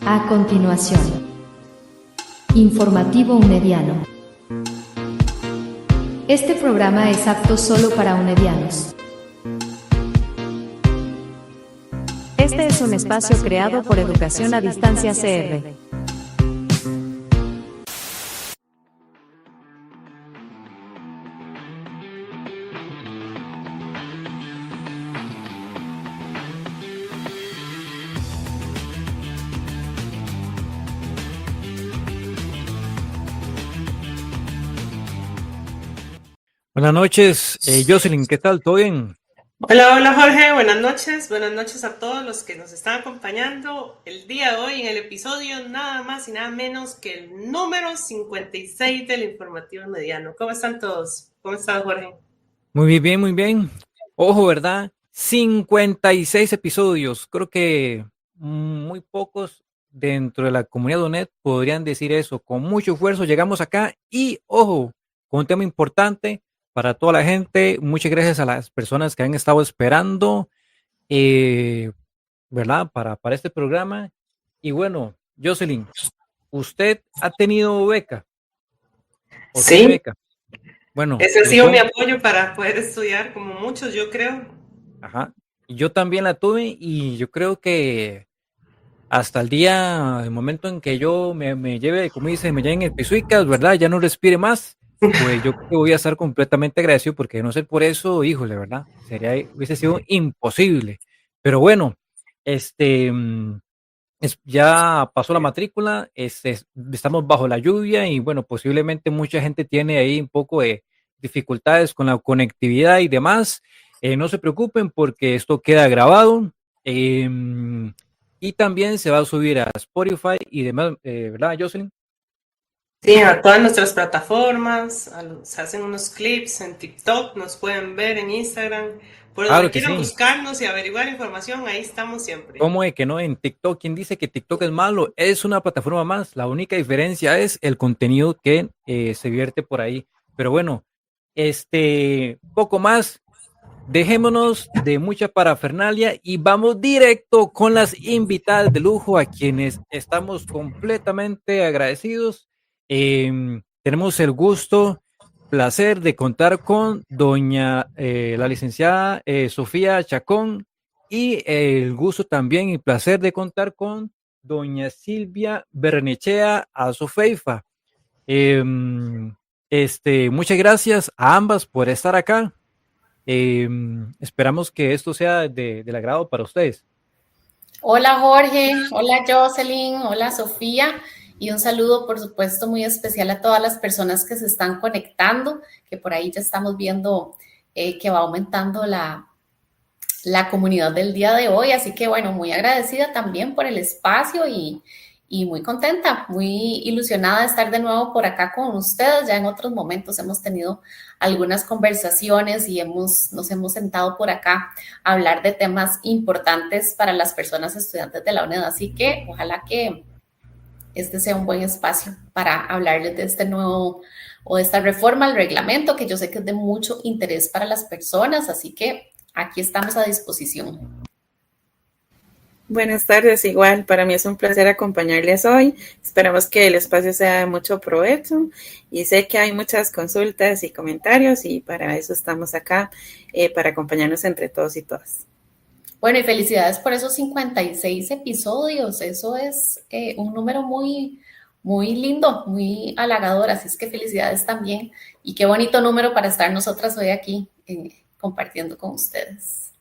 A continuación, informativo unediano. Este programa es apto solo para unedianos. Este es un espacio creado por Educación a Distancia CR. Buenas noches, Jocelyn, ¿qué tal? ¿Todo bien? Hola Jorge, buenas noches a todos los que nos están acompañando el día de hoy en el episodio nada más y nada menos que el número 56 del informativo mediano. ¿Cómo están todos? ¿Cómo estás, Jorge? Muy bien, muy bien. Ojo, ¿verdad? 56 episodios. Creo que muy pocos dentro de la comunidad de UNED podrían decir eso. Con mucho esfuerzo llegamos acá y, ojo, con un tema importante para toda la gente. Muchas gracias a las personas que han estado esperando, eh, ¿verdad? Para este programa. Y bueno, Jocelyn, ¿usted ha tenido beca o tiene Sí, beca? Bueno, ese ha le sido mi cuento. apoyo para poder estudiar, como muchos, yo creo. Ajá. Y yo también la tuve y yo creo que hasta el momento en que yo me lleve, como dice, me lleven el pisuicas, ¿verdad? Ya no respire más, pues yo creo que voy a estar completamente agradecido porque de no ser por eso, híjole, ¿verdad? Hubiese sido imposible. Pero bueno, este, ya pasó la matrícula, estamos bajo la lluvia y bueno, posiblemente mucha gente tiene ahí un poco de dificultades con la conectividad y demás. No se preocupen porque esto queda grabado y también se va a subir a Spotify y demás, ¿verdad, Jocelyn? Sí, a todas nuestras plataformas, se hacen unos clips en TikTok, nos pueden ver en Instagram, por donde Claro que quieran sí. buscarnos y averiguar información, ahí estamos siempre. ¿Cómo de que no en TikTok? ¿Quién dice que TikTok es malo? Es una plataforma más. La única diferencia es el contenido que se vierte por ahí. Pero bueno, poco más. Dejémonos de mucha parafernalia y vamos directo con las invitadas de lujo a quienes estamos completamente agradecidos. Tenemos el gusto, placer de contar con la licenciada Sofía Chacón y el gusto también y placer de contar con doña Silvia Bernechea Azofeifa. Muchas gracias a ambas por estar acá. Esperamos que esto sea del agrado para ustedes. Hola Jorge, hola Jocelyn, hola Sofía y un saludo por supuesto muy especial a todas las personas que se están conectando, que por ahí ya estamos viendo que va aumentando la comunidad del día de hoy, así que bueno, muy agradecida también por el espacio y muy contenta, muy ilusionada de estar de nuevo por acá con ustedes. Ya en otros momentos hemos tenido algunas conversaciones y nos hemos sentado por acá a hablar de temas importantes para las personas estudiantes de la UNED, así que ojalá que este sea un buen espacio para hablarles de este nuevo o de esta reforma al reglamento, que yo sé que es de mucho interés para las personas, así que aquí estamos a disposición. Buenas tardes, igual, para mí es un placer acompañarles hoy. Esperamos que el espacio sea de mucho provecho y sé que hay muchas consultas y comentarios y para eso estamos acá, para acompañarnos entre todos y todas. Bueno, y felicidades por esos 56 episodios, eso es un número muy, muy lindo, muy halagador, así es que felicidades también y qué bonito número para estar nosotras hoy aquí compartiendo con ustedes.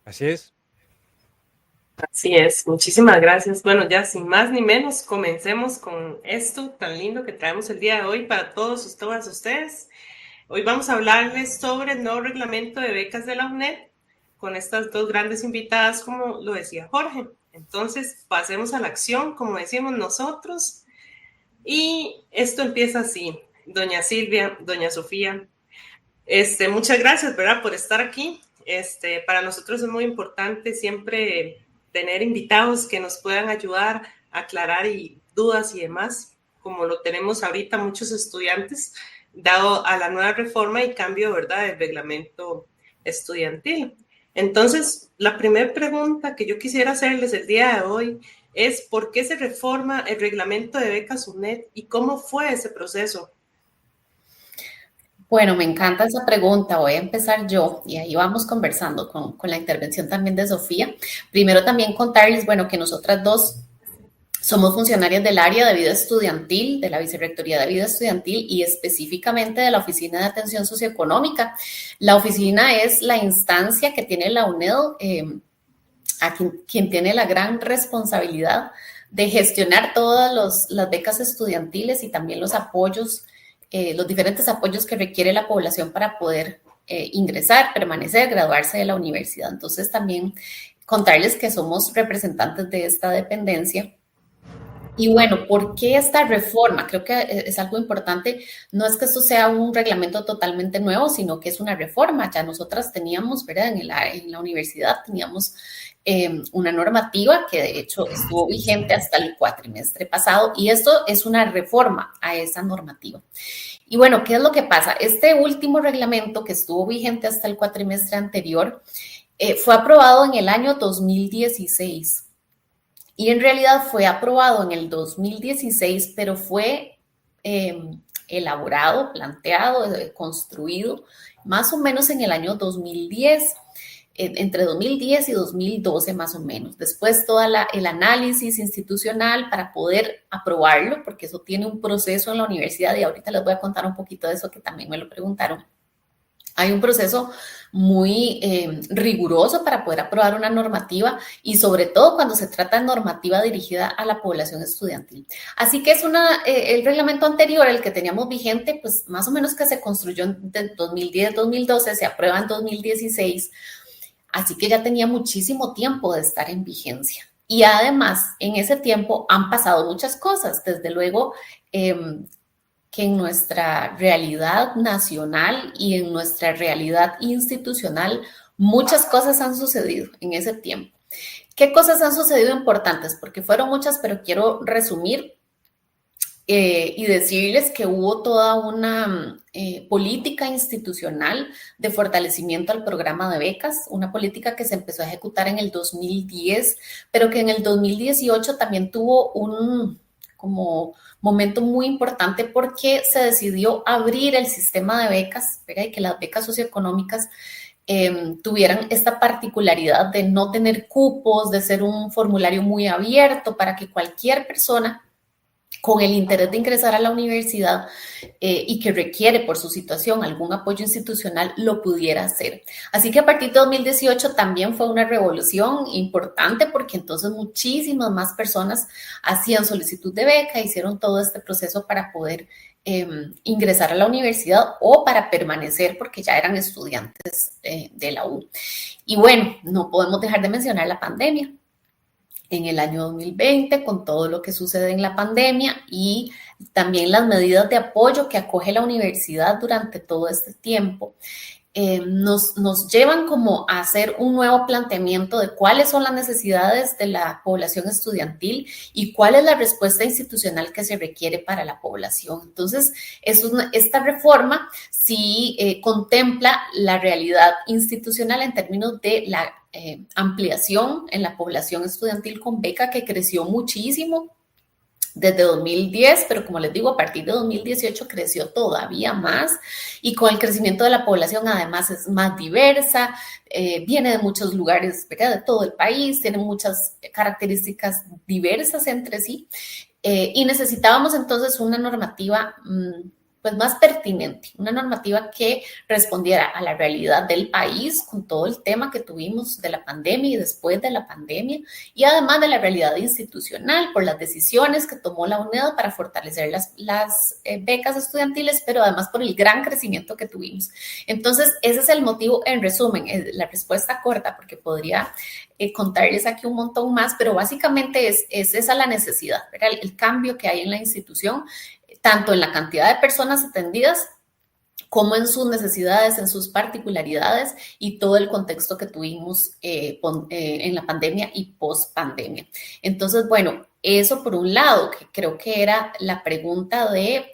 Así es. Así es, muchísimas gracias. Bueno, ya sin más ni menos, comencemos con esto tan lindo que traemos el día de hoy para todas ustedes. Hoy vamos a hablarles sobre el nuevo reglamento de becas de la UNED con estas dos grandes invitadas, como lo decía Jorge. Entonces, pasemos a la acción, como decimos nosotros. Y esto empieza así. Doña Silvia, doña Sofía, muchas gracias, ¿verdad?, por estar aquí. Para nosotros es muy importante siempre tener invitados que nos puedan ayudar a aclarar dudas y demás, como lo tenemos ahorita muchos estudiantes, dado a la nueva reforma y cambio, ¿verdad?, del reglamento estudiantil. Entonces, la primera pregunta que yo quisiera hacerles el día de hoy es ¿por qué se reforma el reglamento de becas UNED y cómo fue ese proceso? Bueno, me encanta esa pregunta. Voy a empezar yo y ahí vamos conversando con la intervención también de Sofía. Primero también contarles, bueno, que nosotras dos somos funcionarias del área de vida estudiantil, de la Vicerrectoría de Vida Estudiantil y específicamente de la Oficina de Atención Socioeconómica. La oficina es la instancia que tiene la UNED, a quien tiene la gran responsabilidad de gestionar todas las becas estudiantiles y también los apoyos, los diferentes apoyos que requiere la población para poder ingresar, permanecer, graduarse de la universidad. Entonces también contarles que somos representantes de esta dependencia. Y bueno, ¿por qué esta reforma? Creo que es algo importante. No es que esto sea un reglamento totalmente nuevo, sino que es una reforma. Ya nosotras teníamos, ¿verdad? En la universidad teníamos una normativa que de hecho estuvo vigente hasta el cuatrimestre pasado y esto es una reforma a esa normativa. Y bueno, ¿qué es lo que pasa? Este último reglamento que estuvo vigente hasta el cuatrimestre anterior fue aprobado en el año 2016. Y en realidad fue aprobado en el 2016, pero fue elaborado, planteado, construido más o menos en el año 2010, entre 2010 y 2012 más o menos. Después todo el análisis institucional para poder aprobarlo, porque eso tiene un proceso en la universidad y ahorita les voy a contar un poquito de eso que también me lo preguntaron. Hay un proceso muy riguroso para poder aprobar una normativa y sobre todo cuando se trata de normativa dirigida a la población estudiantil. Así que es el reglamento anterior, el que teníamos vigente, pues más o menos que se construyó en 2010-2012, se aprueba en 2016, así que ya tenía muchísimo tiempo de estar en vigencia. Y además, en ese tiempo han pasado muchas cosas, desde luego, que en nuestra realidad nacional y en nuestra realidad institucional muchas cosas han sucedido en ese tiempo. ¿Qué cosas han sucedido importantes? Porque fueron muchas, pero quiero resumir y decirles que hubo toda una política institucional de fortalecimiento al programa de becas, una política que se empezó a ejecutar en el 2010, pero que en el 2018 también tuvo un momento muy importante porque se decidió abrir el sistema de becas, ¿verdad? Y que las becas socioeconómicas tuvieran esta particularidad de no tener cupos, de ser un formulario muy abierto para que cualquier persona con el interés de ingresar a la universidad y que requiere por su situación algún apoyo institucional, lo pudiera hacer. Así que a partir de 2018 también fue una revolución importante porque entonces muchísimas más personas hacían solicitud de beca, hicieron todo este proceso para poder ingresar a la universidad o para permanecer porque ya eran estudiantes de la U. Y bueno, no podemos dejar de mencionar la pandemia. En el año 2020, con todo lo que sucede en la pandemia y también las medidas de apoyo que acoge la universidad durante todo este tiempo, nos llevan como a hacer un nuevo planteamiento de cuáles son las necesidades de la población estudiantil y cuál es la respuesta institucional que se requiere para la población. Entonces, esta reforma sí contempla la realidad institucional en términos de la ampliación en la población estudiantil con beca que creció muchísimo desde 2010, pero como les digo, a partir de 2018 creció todavía más y con el crecimiento de la población además es más diversa, viene de muchos lugares, ¿verdad? De todo el país, tiene muchas características diversas entre sí y necesitábamos entonces una normativa pues más pertinente, una normativa que respondiera a la realidad del país con todo el tema que tuvimos de la pandemia y después de la pandemia y además de la realidad institucional por las decisiones que tomó la UNED para fortalecer las becas estudiantiles, pero además por el gran crecimiento que tuvimos. Entonces, ese es el motivo en resumen, la respuesta corta porque podría contarles aquí un montón más, pero básicamente es esa la necesidad, ¿verdad? El cambio que hay en la institución, tanto en la cantidad de personas atendidas como en sus necesidades, en sus particularidades y todo el contexto que tuvimos en la pandemia y post-pandemia. Entonces, bueno, eso por un lado, que creo que era la pregunta de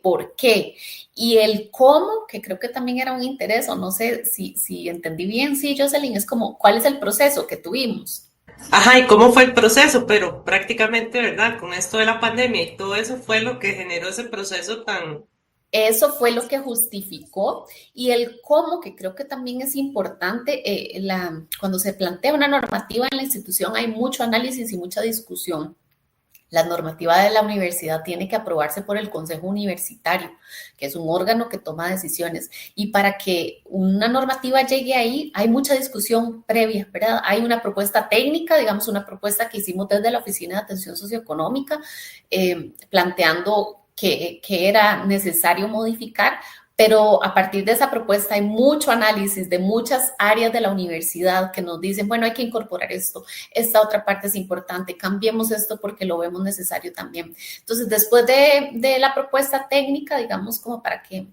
por qué. Y el cómo, que creo que también era un interés, o no sé si entendí bien, sí, Jocelyn, es como, ¿cuál es el proceso que tuvimos? Ajá, ¿y cómo fue el proceso? Pero prácticamente, ¿verdad? Con esto de la pandemia y todo eso fue lo que generó ese proceso tan... Eso fue lo que justificó, y el cómo, que creo que también es importante, cuando se plantea una normativa en la institución hay mucho análisis y mucha discusión. La normativa de la universidad tiene que aprobarse por el Consejo Universitario, que es un órgano que toma decisiones. Y para que una normativa llegue ahí, hay mucha discusión previa, ¿verdad? Hay una propuesta técnica, digamos, una propuesta que hicimos desde la Oficina de Atención Socioeconómica, planteando que era necesario modificar, pero a partir de esa propuesta hay mucho análisis de muchas áreas de la universidad que nos dicen, bueno, hay que incorporar esto, esta otra parte es importante, cambiemos esto porque lo vemos necesario también. Entonces, después de la propuesta técnica, digamos, como para que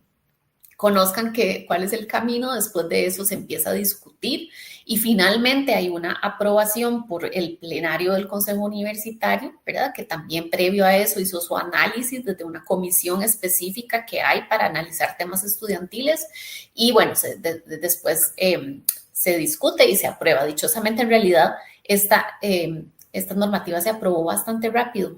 conozcan cuál es el camino, después de eso se empieza a discutir y finalmente hay una aprobación por el plenario del Consejo Universitario, ¿verdad? Que también previo a eso hizo su análisis desde una comisión específica que hay para analizar temas estudiantiles y bueno, después se discute y se aprueba. Dichosamente, en realidad, esta normativa se aprobó bastante rápido.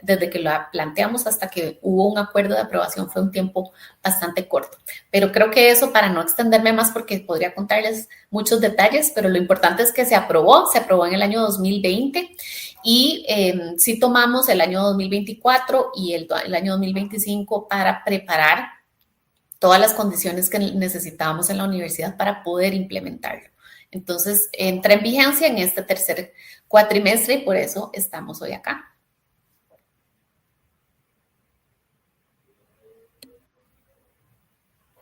Desde que la planteamos hasta que hubo un acuerdo de aprobación fue un tiempo bastante corto. Pero creo que eso, para no extenderme más, porque podría contarles muchos detalles, pero lo importante es que se aprobó en el año 2020 y sí tomamos el año 2024 y el año 2025 para preparar todas las condiciones que necesitábamos en la universidad para poder implementarlo. Entonces, entra en vigencia en este tercer cuatrimestre y por eso estamos hoy acá.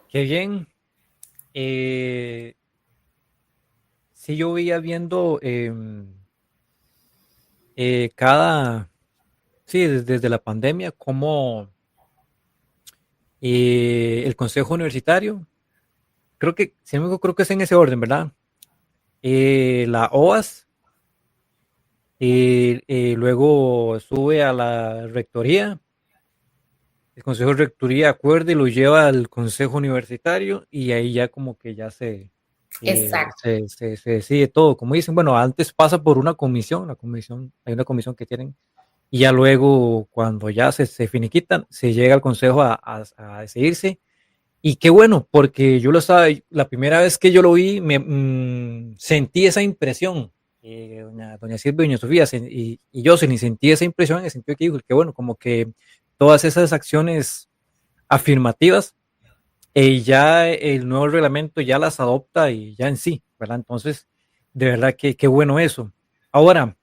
Qué bien. Sí, yo veía viendo desde la pandemia, cómo el Consejo Universitario, creo que, si no me equivoco, creo que es en ese orden, ¿verdad? La OAS, luego sube a la rectoría, el Consejo de Rectoría acuerda y lo lleva al Consejo Universitario y ahí ya como que ya se decide todo. Como dicen, bueno, antes pasa por una comisión, hay una comisión que tienen y ya luego cuando ya se finiquitan, se llega al Consejo a decidirse. Y qué bueno, porque yo lo estaba, la primera vez que yo lo vi, sentí esa impresión, doña Silvia y doña Sofía, y yo sentí esa impresión en el sentido que dijo, que bueno, como que todas esas acciones afirmativas, ya el nuevo reglamento ya las adopta y ya en sí, ¿verdad? Entonces, de verdad que qué bueno eso. Ahora,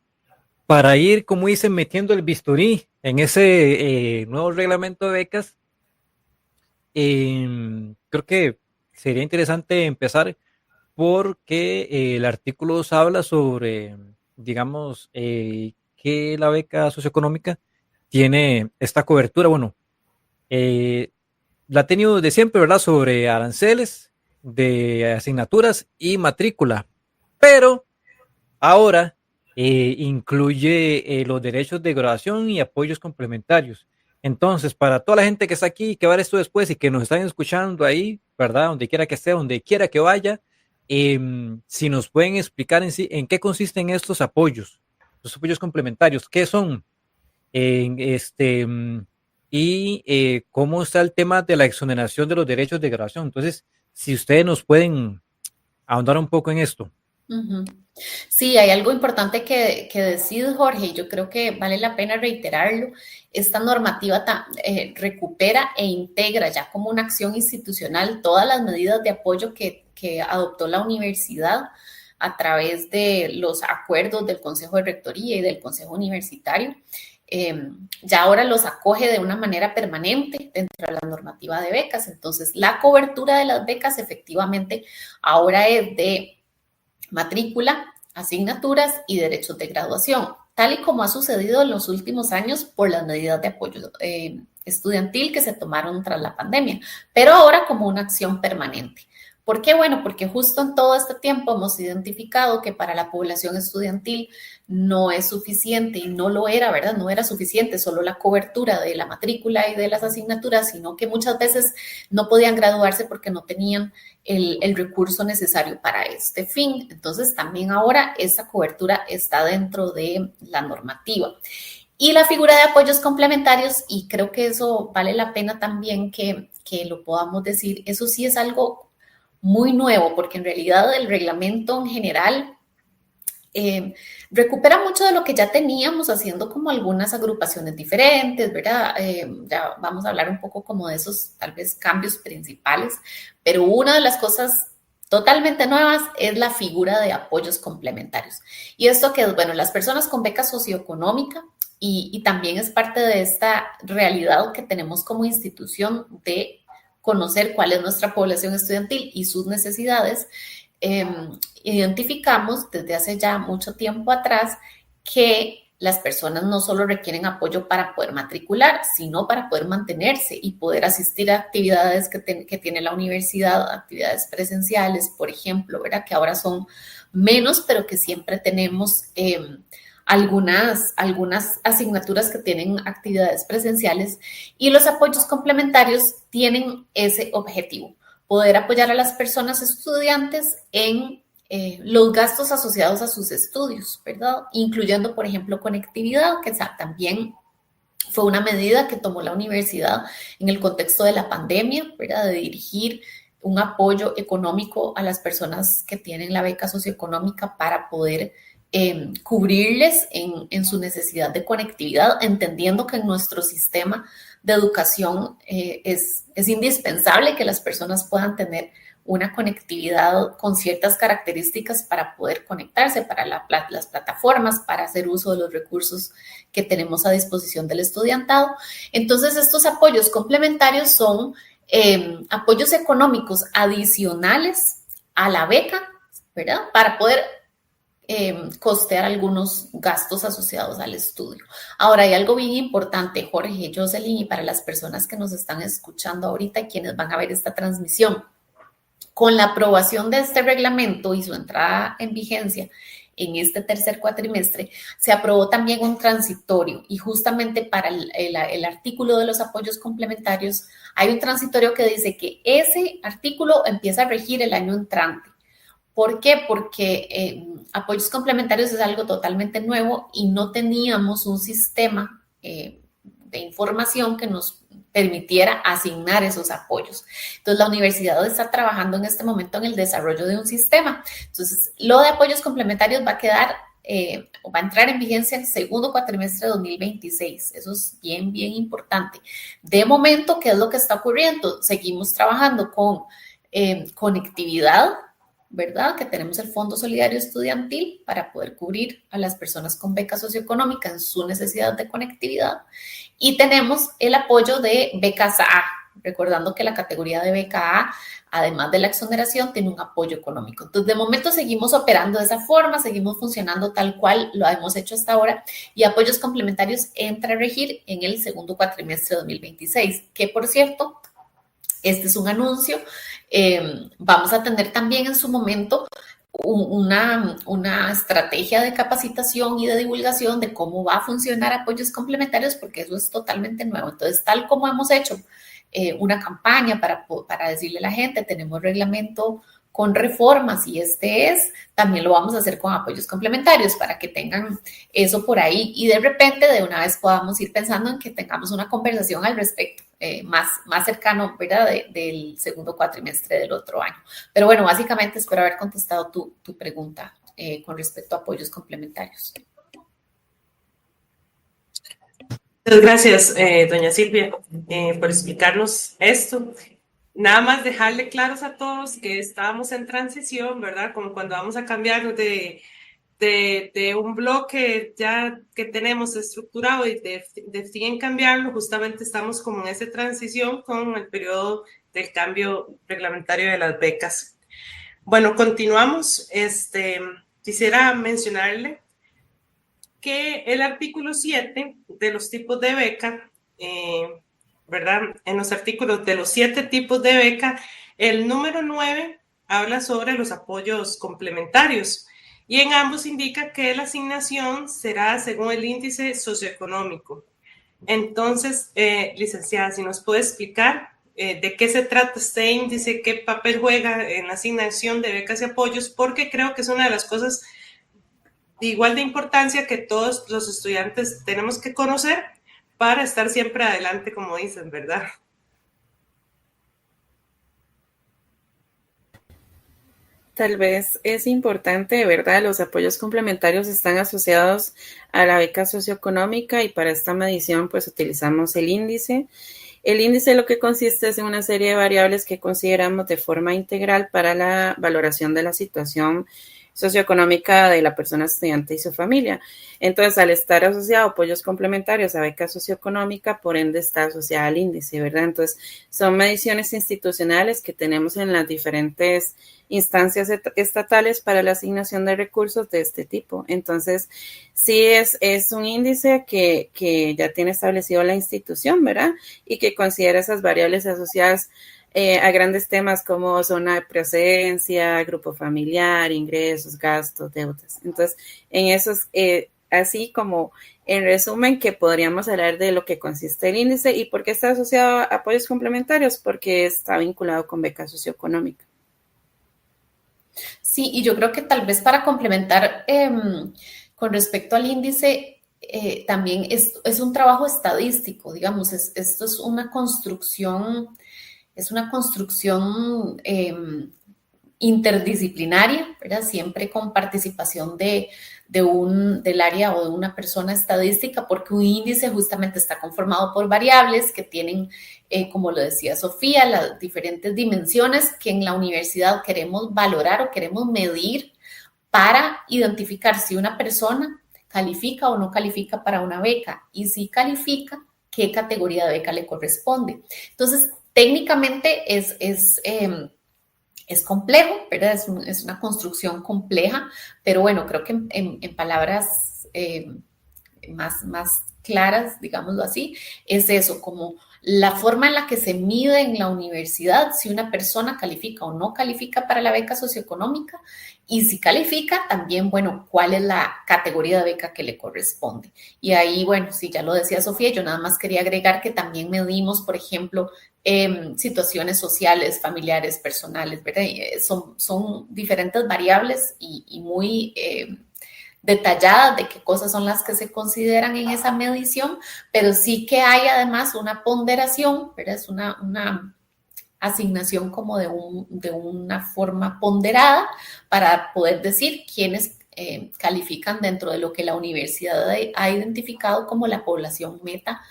para ir, como dicen, metiendo el bisturí en ese nuevo reglamento de becas, creo que sería interesante empezar porque el artículo habla sobre, digamos, que la beca socioeconómica tiene esta cobertura. Bueno, la ha tenido de siempre, ¿verdad? Sobre aranceles de asignaturas y matrícula, pero ahora incluye los derechos de graduación y apoyos complementarios. Entonces, para toda la gente que está aquí, que va a ver esto después y que nos están escuchando ahí, ¿verdad? Donde quiera que esté, donde quiera que vaya, si nos pueden explicar en qué consisten estos apoyos, los apoyos complementarios, qué son, y cómo está el tema de la exoneración de los derechos de graduación. Entonces, si ustedes nos pueden ahondar un poco en esto. Uh-huh. Sí, hay algo importante que decir, Jorge, y yo creo que vale la pena reiterarlo. Esta normativa recupera e integra ya como una acción institucional todas las medidas de apoyo que adoptó la universidad a través de los acuerdos del Consejo de Rectoría y del Consejo Universitario. Ya ahora los acoge de una manera permanente dentro de la normativa de becas. Entonces, la cobertura de las becas efectivamente ahora es de matrícula, asignaturas y derechos de graduación. tal y como ha sucedido en los últimos años por las medidas de apoyo estudiantil que se tomaron tras la pandemia, pero ahora como una acción permanente. ¿Por qué? Bueno, porque justo en todo este tiempo hemos identificado que para la población estudiantil no es suficiente y no lo era, ¿verdad? No era suficiente solo la cobertura de la matrícula y de las asignaturas, sino que muchas veces no podían graduarse porque no tenían el recurso necesario para este fin. Entonces, también ahora esa cobertura está dentro de la normativa. Y la figura de apoyos complementarios, y creo que eso vale la pena también que lo podamos decir, eso sí es algo muy nuevo, porque en realidad el reglamento en general recupera mucho de lo que ya teníamos, haciendo como algunas agrupaciones diferentes, ¿verdad? Ya vamos a hablar un poco como de esos tal vez cambios principales, pero una de las cosas totalmente nuevas es la figura de apoyos complementarios. Y esto que es, bueno, las personas con beca socioeconómica y también es parte de esta realidad que tenemos como institución de conocer cuál es nuestra población estudiantil y sus necesidades, identificamos desde hace ya mucho tiempo atrás que las personas no solo requieren apoyo para poder matricular, sino para poder mantenerse y poder asistir a actividades que tiene la universidad, actividades presenciales, por ejemplo, ¿verdad? Que ahora son menos, pero que siempre tenemos algunas asignaturas que tienen actividades presenciales, y los apoyos complementarios tienen ese objetivo, poder apoyar a las personas estudiantes en los gastos asociados a sus estudios, ¿verdad? Incluyendo, por ejemplo, conectividad, que también fue una medida que tomó la universidad en el contexto de la pandemia, ¿verdad? De dirigir un apoyo económico a las personas que tienen la beca socioeconómica para poder cubrirles en su necesidad de conectividad, entendiendo que en nuestro sistema de educación es indispensable que las personas puedan tener una conectividad con ciertas características para poder conectarse, para las plataformas, para hacer uso de los recursos que tenemos a disposición del estudiantado. Entonces, estos apoyos complementarios son apoyos económicos adicionales a la beca, ¿verdad? Para poder costear algunos gastos asociados al estudio. Ahora, hay algo bien importante, Jorge, Jocelyn, y para las personas que nos están escuchando ahorita y quienes van a ver esta transmisión. Con la aprobación de este reglamento y su entrada en vigencia en este tercer cuatrimestre, se aprobó también un transitorio, y justamente para el artículo de los apoyos complementarios hay un transitorio que dice que ese artículo empieza a regir el año entrante. ¿Por qué? Porque apoyos complementarios es algo totalmente nuevo y no teníamos un sistema de información que nos permitiera asignar esos apoyos. Entonces, la universidad está trabajando en este momento en el desarrollo de un sistema. Entonces, lo de apoyos complementarios va a quedar o va a entrar en vigencia el segundo cuatrimestre de 2026. Eso es bien, bien importante. De momento, ¿qué es lo que está ocurriendo? Seguimos trabajando con conectividad, ¿verdad? Que tenemos el Fondo Solidario Estudiantil para poder cubrir a las personas con beca socioeconómica en su necesidad de conectividad. Y tenemos el apoyo de becas A, recordando que la categoría de beca A, además de la exoneración, tiene un apoyo económico. Entonces, de momento seguimos operando de esa forma, seguimos funcionando tal cual lo hemos hecho hasta ahora, y apoyos complementarios entra a regir en el segundo cuatrimestre de 2026, que por cierto, este es un anuncio. Vamos a tener también en su momento una estrategia de capacitación y de divulgación de cómo va a funcionar apoyos complementarios, porque eso es totalmente nuevo. Entonces, tal como hemos hecho una campaña para decirle a la gente, tenemos reglamento con reformas y también lo vamos a hacer con apoyos complementarios para que tengan eso por ahí y de repente de una vez podamos ir pensando en que tengamos una conversación al respecto más cercano, ¿verdad? Del segundo cuatrimestre del otro año. Pero bueno, básicamente espero haber contestado tu pregunta con respecto a apoyos complementarios. Muchas gracias, doña Silvia, por explicarnos esto. Nada más dejarle claros a todos que estábamos en transición, ¿verdad? Como cuando vamos a cambiar de un bloque ya que tenemos estructurado y deciden cambiarlo, justamente estamos como en esa transición con el periodo del cambio reglamentario de las becas. Bueno, continuamos. Quisiera mencionarle que el artículo 7 de los tipos de beca, ¿verdad? En los artículos de los 7 tipos de beca, el número 9 habla sobre los apoyos complementarios y en ambos indica que la asignación será según el índice socioeconómico. Entonces, licenciada, si nos puede explicar de qué se trata este índice, qué papel juega en la asignación de becas y apoyos, porque creo que es una de las cosas de igual de importancia que todos los estudiantes tenemos que conocer para estar siempre adelante, como dicen, ¿verdad? Tal vez es importante, ¿verdad? Los apoyos complementarios están asociados a la beca socioeconómica y para esta medición pues utilizamos el índice. El índice lo que consiste es en una serie de variables que consideramos de forma integral para la valoración de la situación socioeconómica de la persona estudiante y su familia. Entonces, al estar asociado a apoyos complementarios a beca socioeconómica, por ende está asociada al índice, ¿verdad? Entonces, son mediciones institucionales que tenemos en las diferentes instancias estatales para la asignación de recursos de este tipo. Entonces, sí es un índice que ya tiene establecido la institución, ¿verdad? Y que considera esas variables asociadas a grandes temas como zona de procedencia, grupo familiar, ingresos, gastos, deudas. Entonces, en esos, así como en resumen, que podríamos hablar de lo que consiste el índice y por qué está asociado a apoyos complementarios, porque está vinculado con beca socioeconómica. Sí, y yo creo que tal vez para complementar con respecto al índice, también es un trabajo estadístico, digamos, esto es una construcción interdisciplinaria, ¿verdad? Siempre con participación del área o de una persona estadística, porque un índice justamente está conformado por variables que tienen, como lo decía Sofía, las diferentes dimensiones que en la universidad queremos valorar o queremos medir para identificar si una persona califica o no califica para una beca y si califica, qué categoría de beca le corresponde. Entonces, técnicamente es complejo, ¿verdad? Es una construcción compleja, pero bueno, creo que en palabras más claras, digámoslo así, es eso, como la forma en la que se mide en la universidad si una persona califica o no califica para la beca socioeconómica y si califica también, bueno, cuál es la categoría de beca que le corresponde. Y ahí, bueno, sí, ya lo decía Sofía, yo nada más quería agregar que también medimos, por ejemplo, situaciones sociales, familiares, personales, ¿verdad? Son diferentes variables y muy detalladas de qué cosas son las que se consideran en esa medición, pero sí que hay además una ponderación, ¿verdad? Es una asignación como de una forma ponderada para poder decir quiénes califican dentro de lo que la universidad ha identificado como la población meta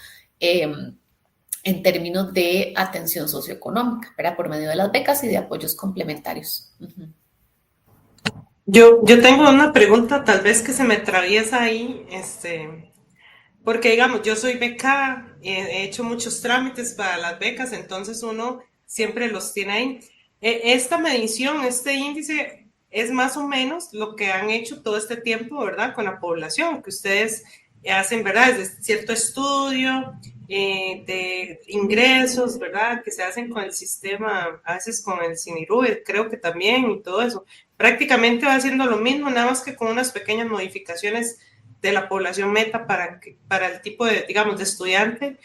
en términos de atención socioeconómica, ¿verdad? Por medio de las becas y de apoyos complementarios. Uh-huh. Yo tengo una pregunta tal vez que se me atraviesa ahí, porque digamos, yo soy becada, he hecho muchos trámites para las becas, entonces uno siempre los tiene ahí. Esta medición, este índice, es más o menos lo que han hecho todo este tiempo, ¿verdad? Con la población, que ustedes hacen, ¿verdad? Desde cierto estudio de ingresos, ¿verdad? Que se hacen con el sistema, a veces con el CINIRUE, creo que también, y todo eso. Prácticamente va haciendo lo mismo, nada más que con unas pequeñas modificaciones de la población meta para el tipo de, digamos, de estudiante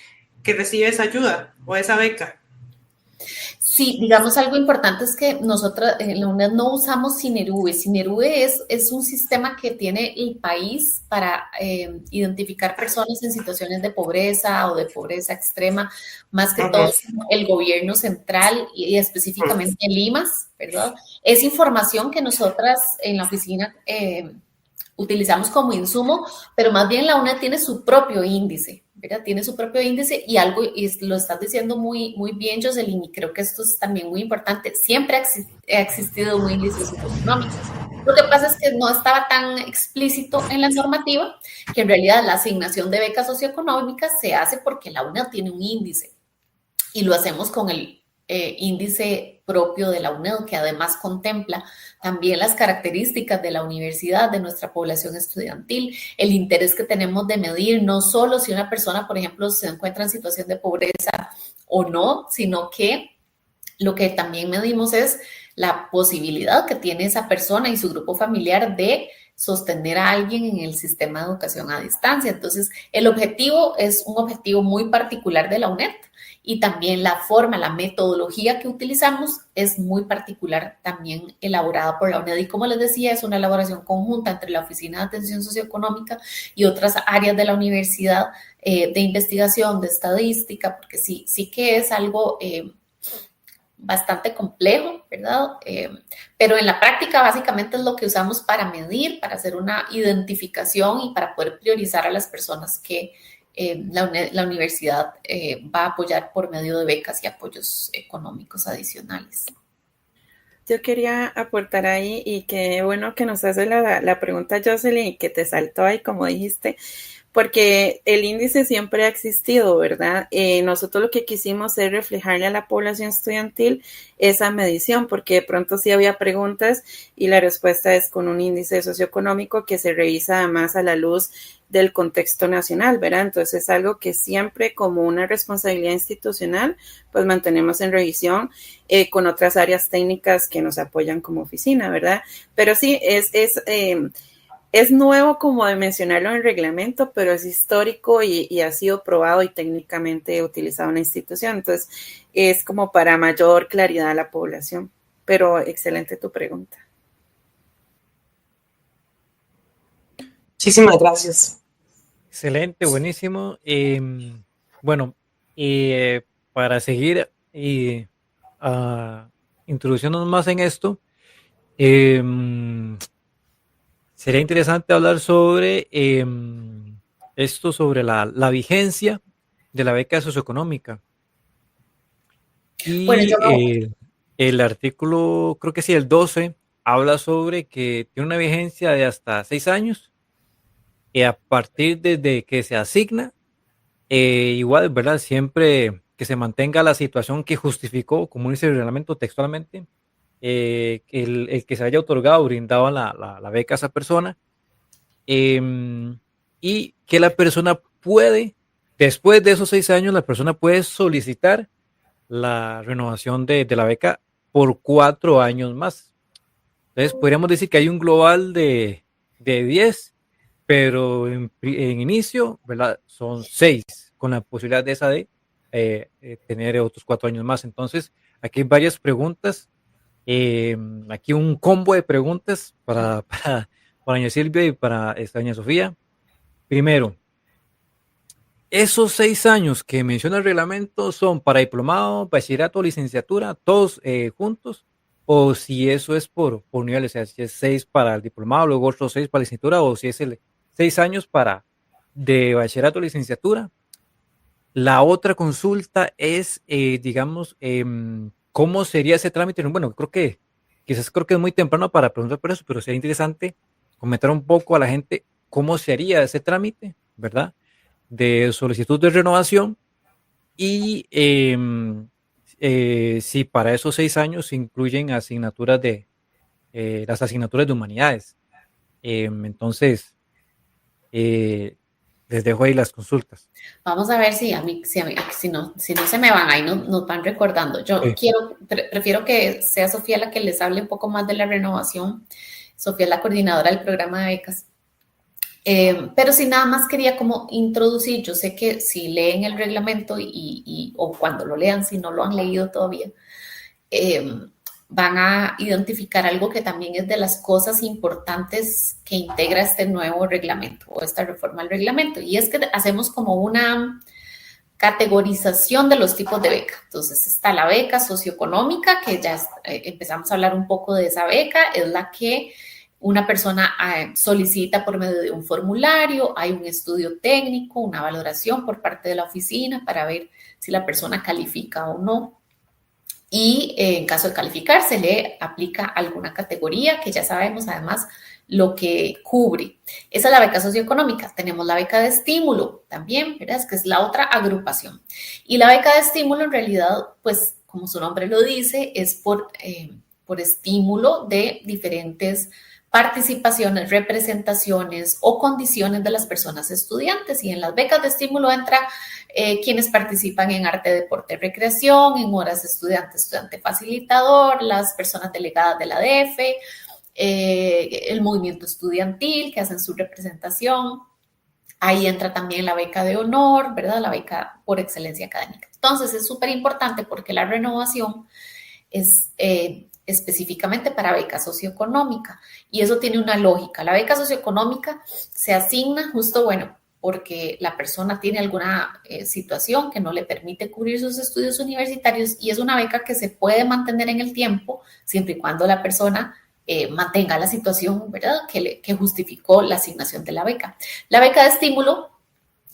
que recibe esa ayuda o esa beca. Sí, digamos algo importante es que nosotros en la UNED no usamos CINERUVE. CINERUVE es un sistema que tiene el país para identificar personas en situaciones de pobreza o de pobreza extrema, más que todo el gobierno central y específicamente el IMAS, ¿verdad? Es información que nosotras en la oficina utilizamos como insumo, pero más bien la UNED tiene su propio índice, ¿verdad? Tiene su propio índice y algo, y lo estás diciendo muy, muy bien, Jocelyn, y creo que esto es también muy importante. Siempre ha existido un índice socioeconómico. Lo que pasa es que no estaba tan explícito en la normativa, que en realidad la asignación de becas socioeconómicas se hace porque la UNED tiene un índice y lo hacemos con el índice propio de la UNED, que además contempla también las características de la universidad, de nuestra población estudiantil, el interés que tenemos de medir no solo si una persona, por ejemplo, se encuentra en situación de pobreza o no, sino que lo que también medimos es la posibilidad que tiene esa persona y su grupo familiar de sostener a alguien en el sistema de educación a distancia. Entonces, el objetivo es un objetivo muy particular de la UNED y también la forma, la metodología que utilizamos es muy particular, también elaborada por la UNED. Y como les decía, es una elaboración conjunta entre la Oficina de Atención Socioeconómica y otras áreas de la universidad de investigación, de estadística, porque sí que es algo bastante complejo, ¿verdad? Pero en la práctica básicamente es lo que usamos para medir, para hacer una identificación y para poder priorizar a las personas que la universidad va a apoyar por medio de becas y apoyos económicos adicionales. Yo quería aportar ahí, y qué bueno que nos hace la pregunta, Jocelyn, que te saltó ahí, como dijiste, porque el índice siempre ha existido, ¿verdad? Nosotros lo que quisimos es reflejarle a la población estudiantil esa medición, porque de pronto sí había preguntas y la respuesta es con un índice socioeconómico que se revisa además a la luz del contexto nacional, ¿verdad? Entonces es algo que siempre, como una responsabilidad institucional, pues mantenemos en revisión con otras áreas técnicas que nos apoyan como oficina, ¿verdad? Pero sí, es nuevo como de mencionarlo en el reglamento, pero es histórico y ha sido probado y técnicamente utilizado en la institución. Entonces, es como para mayor claridad a la población. Pero excelente tu pregunta. Muchísimas gracias. Excelente, buenísimo. Bueno, para seguir introduciéndonos más en esto, sería interesante hablar sobre esto, sobre la vigencia de la beca socioeconómica. Y Bueno, el artículo, creo que sí, el 12, habla sobre que tiene una vigencia de hasta 6 años y a partir desde que se asigna, igual, ¿verdad? Siempre que se mantenga la situación que justificó, como dice el reglamento textualmente, el que se haya otorgado, brindado la beca a esa persona, y que la persona puede, después de esos 6 años, la persona puede solicitar la renovación de la beca por 4 años más. Entonces, podríamos decir que hay un global de 10, pero en inicio, ¿verdad? Son 6, con la posibilidad de esa de tener otros 4 años más. Entonces, aquí hay varias preguntas. Aquí un combo de preguntas para doña Silvia y para doña Sofía. Primero, esos 6 años que menciona el reglamento son para diplomado, bachillerato, licenciatura, todos juntos, o si eso es por niveles, o sea, si es 6 para el diplomado, luego otros 6 para la licenciatura, o si es 6 años para de bachillerato, licenciatura. La otra consulta es, digamos, ¿cómo sería ese trámite? Bueno, creo que es muy temprano para preguntar por eso, pero sería interesante comentar un poco a la gente cómo se haría ese trámite, ¿verdad? De solicitud de renovación y si para esos 6 años se incluyen asignaturas las asignaturas de humanidades. Entonces, les dejo ahí las consultas. vamos a ver si no se me van, ahí nos van recordando. Yo prefiero que sea Sofía la que les hable un poco más de la renovación. Sofía es la coordinadora del programa de becas. Pero sí, nada más quería como introducir, yo sé que si leen el reglamento o cuando lo lean, si no lo han leído todavía, van a identificar algo que también es de las cosas importantes que integra este nuevo reglamento o esta reforma al reglamento, y es que hacemos como una categorización de los tipos de beca. Entonces está la beca socioeconómica, que ya empezamos a hablar un poco de esa beca, es la que una persona solicita por medio de un formulario, hay un estudio técnico, una valoración por parte de la oficina para ver si la persona califica o no. Y en caso de calificar, se le aplica alguna categoría que ya sabemos además lo que cubre. Esa es la beca socioeconómica. Tenemos la beca de estímulo también, ¿verdad? Que es la otra agrupación. Y la beca de estímulo en realidad, pues como su nombre lo dice, es por estímulo de diferentes participaciones, representaciones o condiciones de las personas estudiantes. Y en las becas de estímulo entra quienes participan en arte, deporte, recreación, en horas de estudiante facilitador, las personas delegadas de la DF, el movimiento estudiantil que hacen su representación. Ahí entra también la beca de honor, ¿verdad? La beca por excelencia académica. Entonces es súper importante porque la renovación es específicamente para beca socioeconómica y eso tiene una lógica. La beca socioeconómica se asigna justo, bueno, porque la persona tiene alguna situación que no le permite cubrir sus estudios universitarios y es una beca que se puede mantener en el tiempo siempre y cuando la persona mantenga la situación, ¿verdad?, que justificó la asignación de la beca. La beca de estímulo,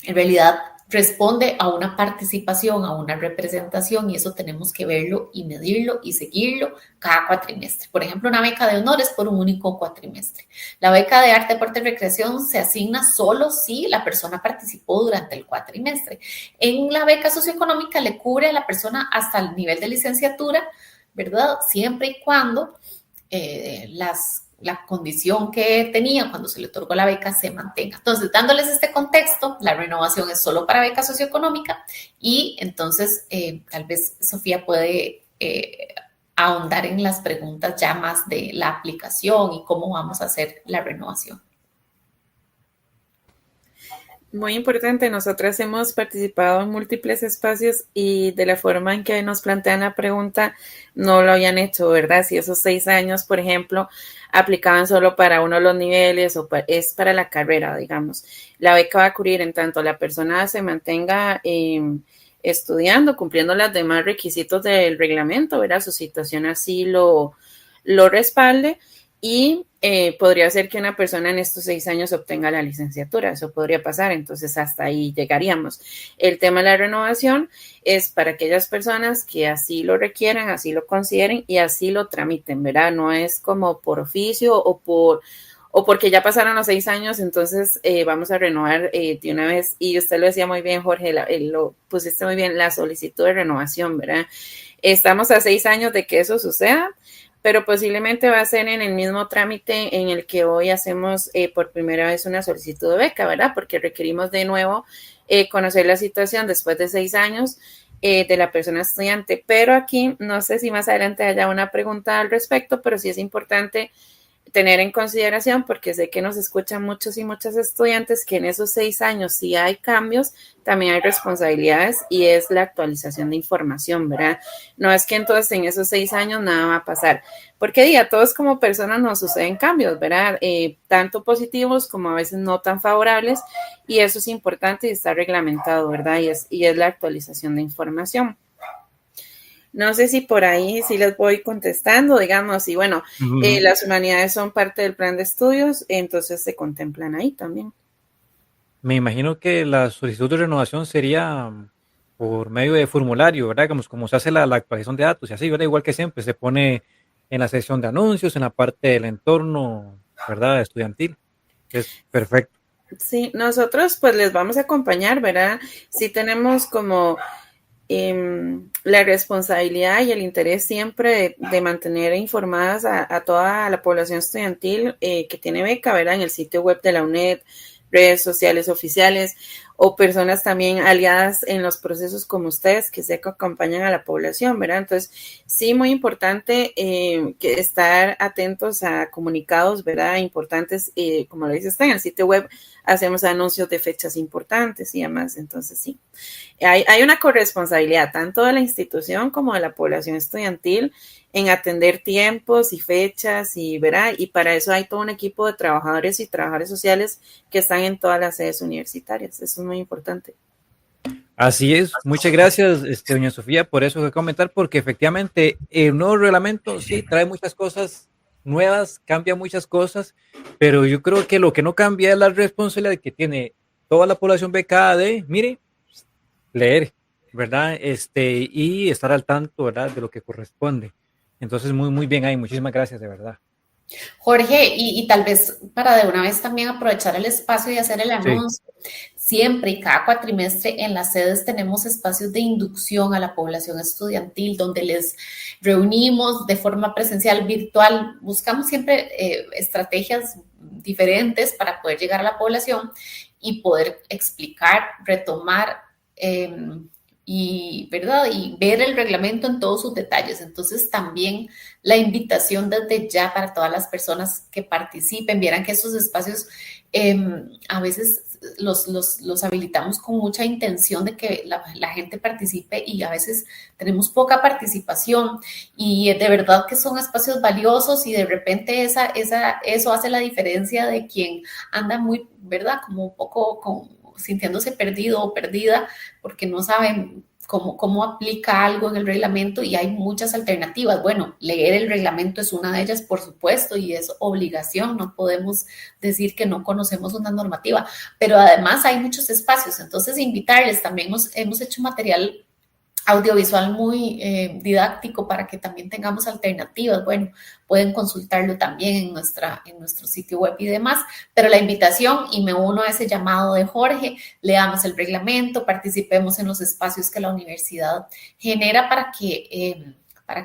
en realidad, responde a una participación, a una representación, y eso tenemos que verlo y medirlo y seguirlo cada cuatrimestre. Por ejemplo, una beca de honor es por un único cuatrimestre. La beca de arte, deporte y recreación se asigna solo si la persona participó durante el cuatrimestre. En la beca socioeconómica le cubre a la persona hasta el nivel de licenciatura, ¿verdad?, siempre y cuando la condición que tenía cuando se le otorgó la beca se mantenga. Entonces, dándoles este contexto, la renovación es solo para beca socioeconómica y entonces tal vez Sofía puede ahondar en las preguntas ya más de la aplicación y cómo vamos a hacer la renovación. Muy importante, nosotras hemos participado en múltiples espacios y de la forma en que nos plantean la pregunta no lo habían hecho, ¿verdad? Si esos 6 años, por ejemplo, aplicaban solo para uno de los niveles o es para la carrera, digamos. La beca va a cubrir en tanto la persona se mantenga estudiando, cumpliendo los demás requisitos del reglamento, ¿verdad? Su situación así lo respalde. Y podría ser que una persona en estos 6 años obtenga la licenciatura, eso podría pasar, entonces hasta ahí llegaríamos. El tema de la renovación es para aquellas personas que así lo requieran, así lo consideren y así lo tramiten, ¿verdad? No es como por oficio o porque ya pasaron los 6 años, entonces vamos a renovar de una vez. Y usted lo decía muy bien, Jorge, lo pusiste muy bien, la solicitud de renovación, ¿verdad? Estamos a 6 años de que eso suceda, pero posiblemente va a ser en el mismo trámite en el que hoy hacemos por primera vez una solicitud de beca, ¿verdad? Porque requerimos de nuevo conocer la situación después de 6 años de la persona estudiante. Pero aquí, no sé si más adelante haya una pregunta al respecto, pero sí es importante tener en consideración, porque sé que nos escuchan muchos y muchas estudiantes, que en esos 6 años sí hay cambios, también hay responsabilidades y es la actualización de información, ¿verdad? No es que entonces en esos 6 años nada va a pasar, porque a todos como personas nos suceden cambios, ¿verdad? Tanto positivos como a veces no tan favorables, y eso es importante y está reglamentado, ¿verdad? Y es la actualización de información. No sé si por ahí sí les voy contestando, digamos, y bueno, las humanidades son parte del plan de estudios, entonces se contemplan ahí también. Me imagino que la solicitud de renovación sería por medio de formulario, ¿verdad? Como se hace la actualización de datos y así, ¿verdad? Igual que siempre, se pone en la sección de anuncios, en la parte del entorno, ¿verdad? Estudiantil. Es perfecto. Sí, nosotros pues les vamos a acompañar, ¿verdad? Sí tenemos como la responsabilidad y el interés siempre de mantener informadas a toda la población estudiantil que tiene beca, ¿verdad? En el sitio web de la UNED, redes sociales oficiales o personas también aliadas en los procesos como ustedes que sé que acompañan a la población, ¿verdad? Entonces, sí, muy importante que estar atentos a comunicados, ¿verdad? Importantes, como lo dice usted, en el sitio web hacemos anuncios de fechas importantes y demás, entonces sí. Hay una corresponsabilidad tanto de la institución como de la población estudiantil en atender tiempos y fechas y, ¿verdad? Y para eso hay todo un equipo de trabajadores y trabajadores sociales que están en todas las sedes universitarias. Eso es muy importante. Así es. Muchas gracias, doña Sofía, por eso que comentar, porque efectivamente el nuevo reglamento sí trae muchas cosas nuevas, cambia muchas cosas, pero yo creo que lo que no cambia es la responsabilidad que tiene toda la población becada de, mire, leer, ¿verdad? Y estar al tanto, ¿verdad? De lo que corresponde. Entonces, muy, muy bien ahí. Muchísimas gracias, de verdad. Jorge, y tal vez para de una vez también aprovechar el espacio y hacer el anuncio. siempre y cada cuatrimestre en las sedes tenemos espacios de inducción a la población estudiantil donde les reunimos de forma presencial, virtual. Buscamos siempre estrategias diferentes para poder llegar a la población y poder explicar, retomar ¿verdad? Y ver el reglamento en todos sus detalles. Entonces, también la invitación desde ya para todas las personas que participen. Vieran que esos espacios a veces los habilitamos con mucha intención de que la gente participe y a veces tenemos poca participación y de verdad que son espacios valiosos y de repente eso hace la diferencia de quien anda muy, ¿verdad? Como un poco sintiéndose perdido o perdida porque no saben cómo aplica algo en el reglamento y hay muchas alternativas. Bueno, leer el reglamento es una de ellas, por supuesto, y es obligación, no podemos decir que no conocemos una normativa, pero además hay muchos espacios, entonces invitarles, también hemos hecho material audiovisual muy didáctico para que también tengamos alternativas. Bueno, pueden consultarlo también en nuestro sitio web y demás, pero la invitación, y me uno a ese llamado de Jorge, leamos el reglamento, participemos en los espacios que la universidad genera para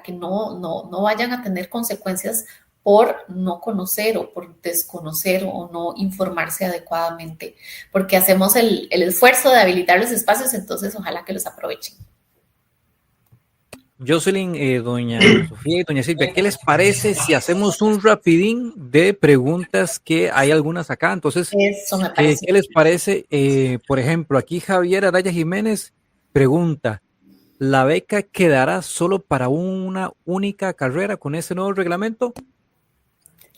que no vayan a tener consecuencias por no conocer o por desconocer o no informarse adecuadamente, porque hacemos el esfuerzo de habilitar los espacios, entonces ojalá que los aprovechen. Jocelyn, doña Sofía y doña Silvia, ¿qué les parece si hacemos un rapidín de preguntas que hay algunas acá? Entonces, eso me parece. ¿qué les parece? Por ejemplo, aquí Javier Araya Jiménez pregunta, ¿la beca quedará solo para una única carrera con ese nuevo reglamento?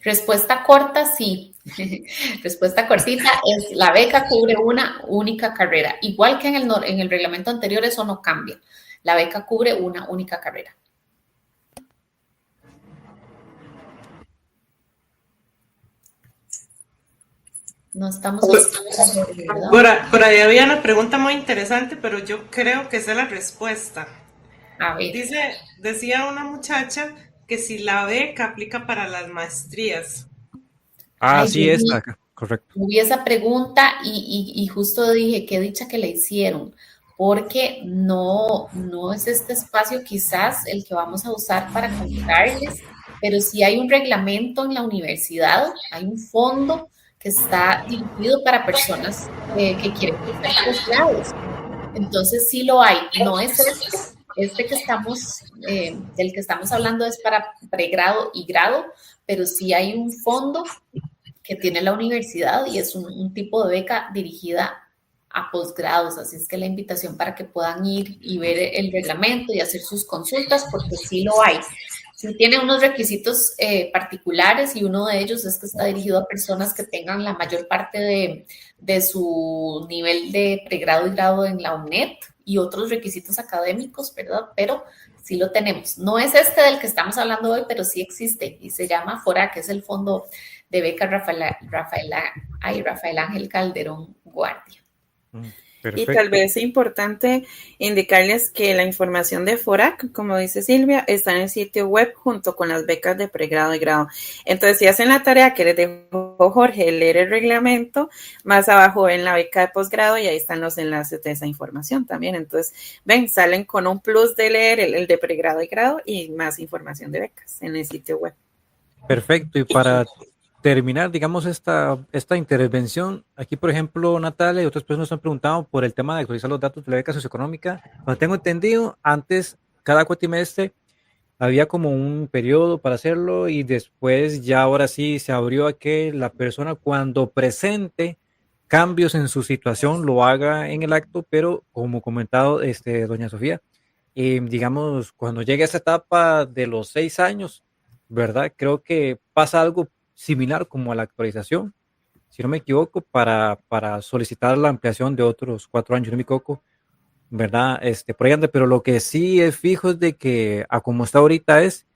Respuesta corta, sí. Respuesta cortita es la beca cubre una única carrera. Igual que en el reglamento anterior, eso no cambia. La beca cubre una única carrera. No estamos... Por ahí había una pregunta muy interesante, pero yo creo que esa es la respuesta. A ver. Decía una muchacha que si la beca aplica para las maestrías. Sí, está, correcto. Vi esa pregunta y justo dije, qué dicha que la hicieron, porque no es este espacio quizás el que vamos a usar para contarles, pero sí hay un reglamento en la universidad, hay un fondo que está dirigido para personas que quieren cursar posgrados. Entonces sí lo hay, no es este que del que estamos hablando es para pregrado y grado, pero sí hay un fondo que tiene la universidad y es un tipo de beca dirigida a posgrados, así es que la invitación para que puedan ir y ver el reglamento y hacer sus consultas, porque sí lo hay. Sí tiene unos requisitos particulares y uno de ellos es que está dirigido a personas que tengan la mayor parte de su nivel de pregrado y grado en la UNED y otros requisitos académicos, ¿verdad? Pero sí lo tenemos. No es este del que estamos hablando hoy, pero sí existe y se llama FORA, que es el Fondo de Beca Rafael Ángel Calderón Guardia. Perfecto. Y tal vez es importante indicarles que la información de FORAC, como dice Silvia, está en el sitio web junto con las becas de pregrado y grado. Entonces, si hacen la tarea que les dejó Jorge, leer el reglamento, más abajo ven la beca de posgrado y ahí están los enlaces de esa información también. Entonces, salen con un plus de leer el de pregrado y grado y más información de becas en el sitio web. Perfecto. Y para terminar, digamos, esta intervención, aquí, por ejemplo, Natalia y otras personas nos han preguntado por el tema de actualizar los datos de la beca socioeconómica. Cuando tengo entendido, antes, cada cuatrimestre, había como un periodo para hacerlo y después ya ahora sí se abrió a que la persona cuando presente cambios en su situación lo haga en el acto, pero como comentado doña Sofía, digamos, cuando llegue a esa etapa de los 6 años, ¿verdad? Creo que pasa algo similar como a la actualización, si no me equivoco, para solicitar la ampliación de otros 4 años, no me equivoco, ¿verdad? Por ahí anda, pero lo que sí es fijo es de que, a como está ahorita es,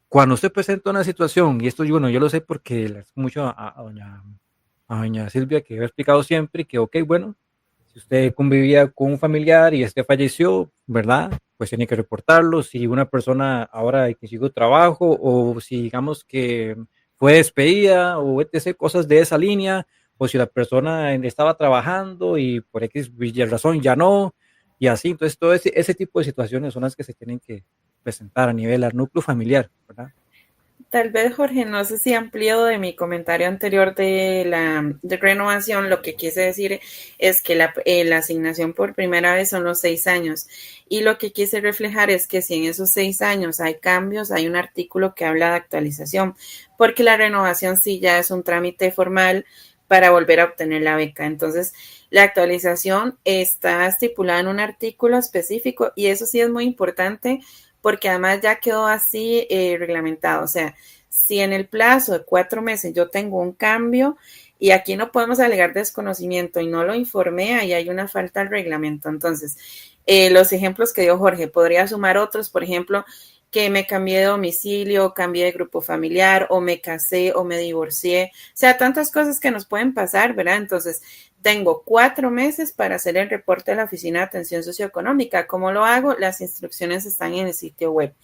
cuando usted presenta una situación, y esto yo lo sé porque le mucho a doña Silvia, que he explicado siempre, que ok, bueno, si usted convivía con un familiar y falleció, ¿verdad? Pues tiene que reportarlo, si una persona ahora consiguió trabajo, o si digamos que fue despedida, o etc., cosas de esa línea, o si la persona estaba trabajando y por X razón ya no, y así. Entonces, todo ese tipo de situaciones son las que se tienen que presentar a nivel del núcleo familiar, ¿verdad? Tal vez, Jorge, no sé si amplío de mi comentario anterior de renovación, lo que quise decir es que la asignación por primera vez son los 6 años, y lo que quise reflejar es que si en esos 6 años hay cambios, hay un artículo que habla de actualización, porque la renovación sí ya es un trámite formal para volver a obtener la beca. Entonces, la actualización está estipulada en un artículo específico, y eso sí es muy importante porque además ya quedó así reglamentado. O sea, si en el plazo de 4 meses yo tengo un cambio y aquí no podemos alegar desconocimiento y no lo informé, ahí hay una falta al reglamento. Entonces, los ejemplos que dio Jorge, podría sumar otros, por ejemplo, que me cambié de domicilio, cambié de grupo familiar, o me casé, o me divorcié. O sea, tantas cosas que nos pueden pasar, ¿verdad? Entonces, tengo 4 meses para hacer el reporte de la Oficina de Atención Socioeconómica. ¿Cómo lo hago? Las instrucciones están en el sitio web.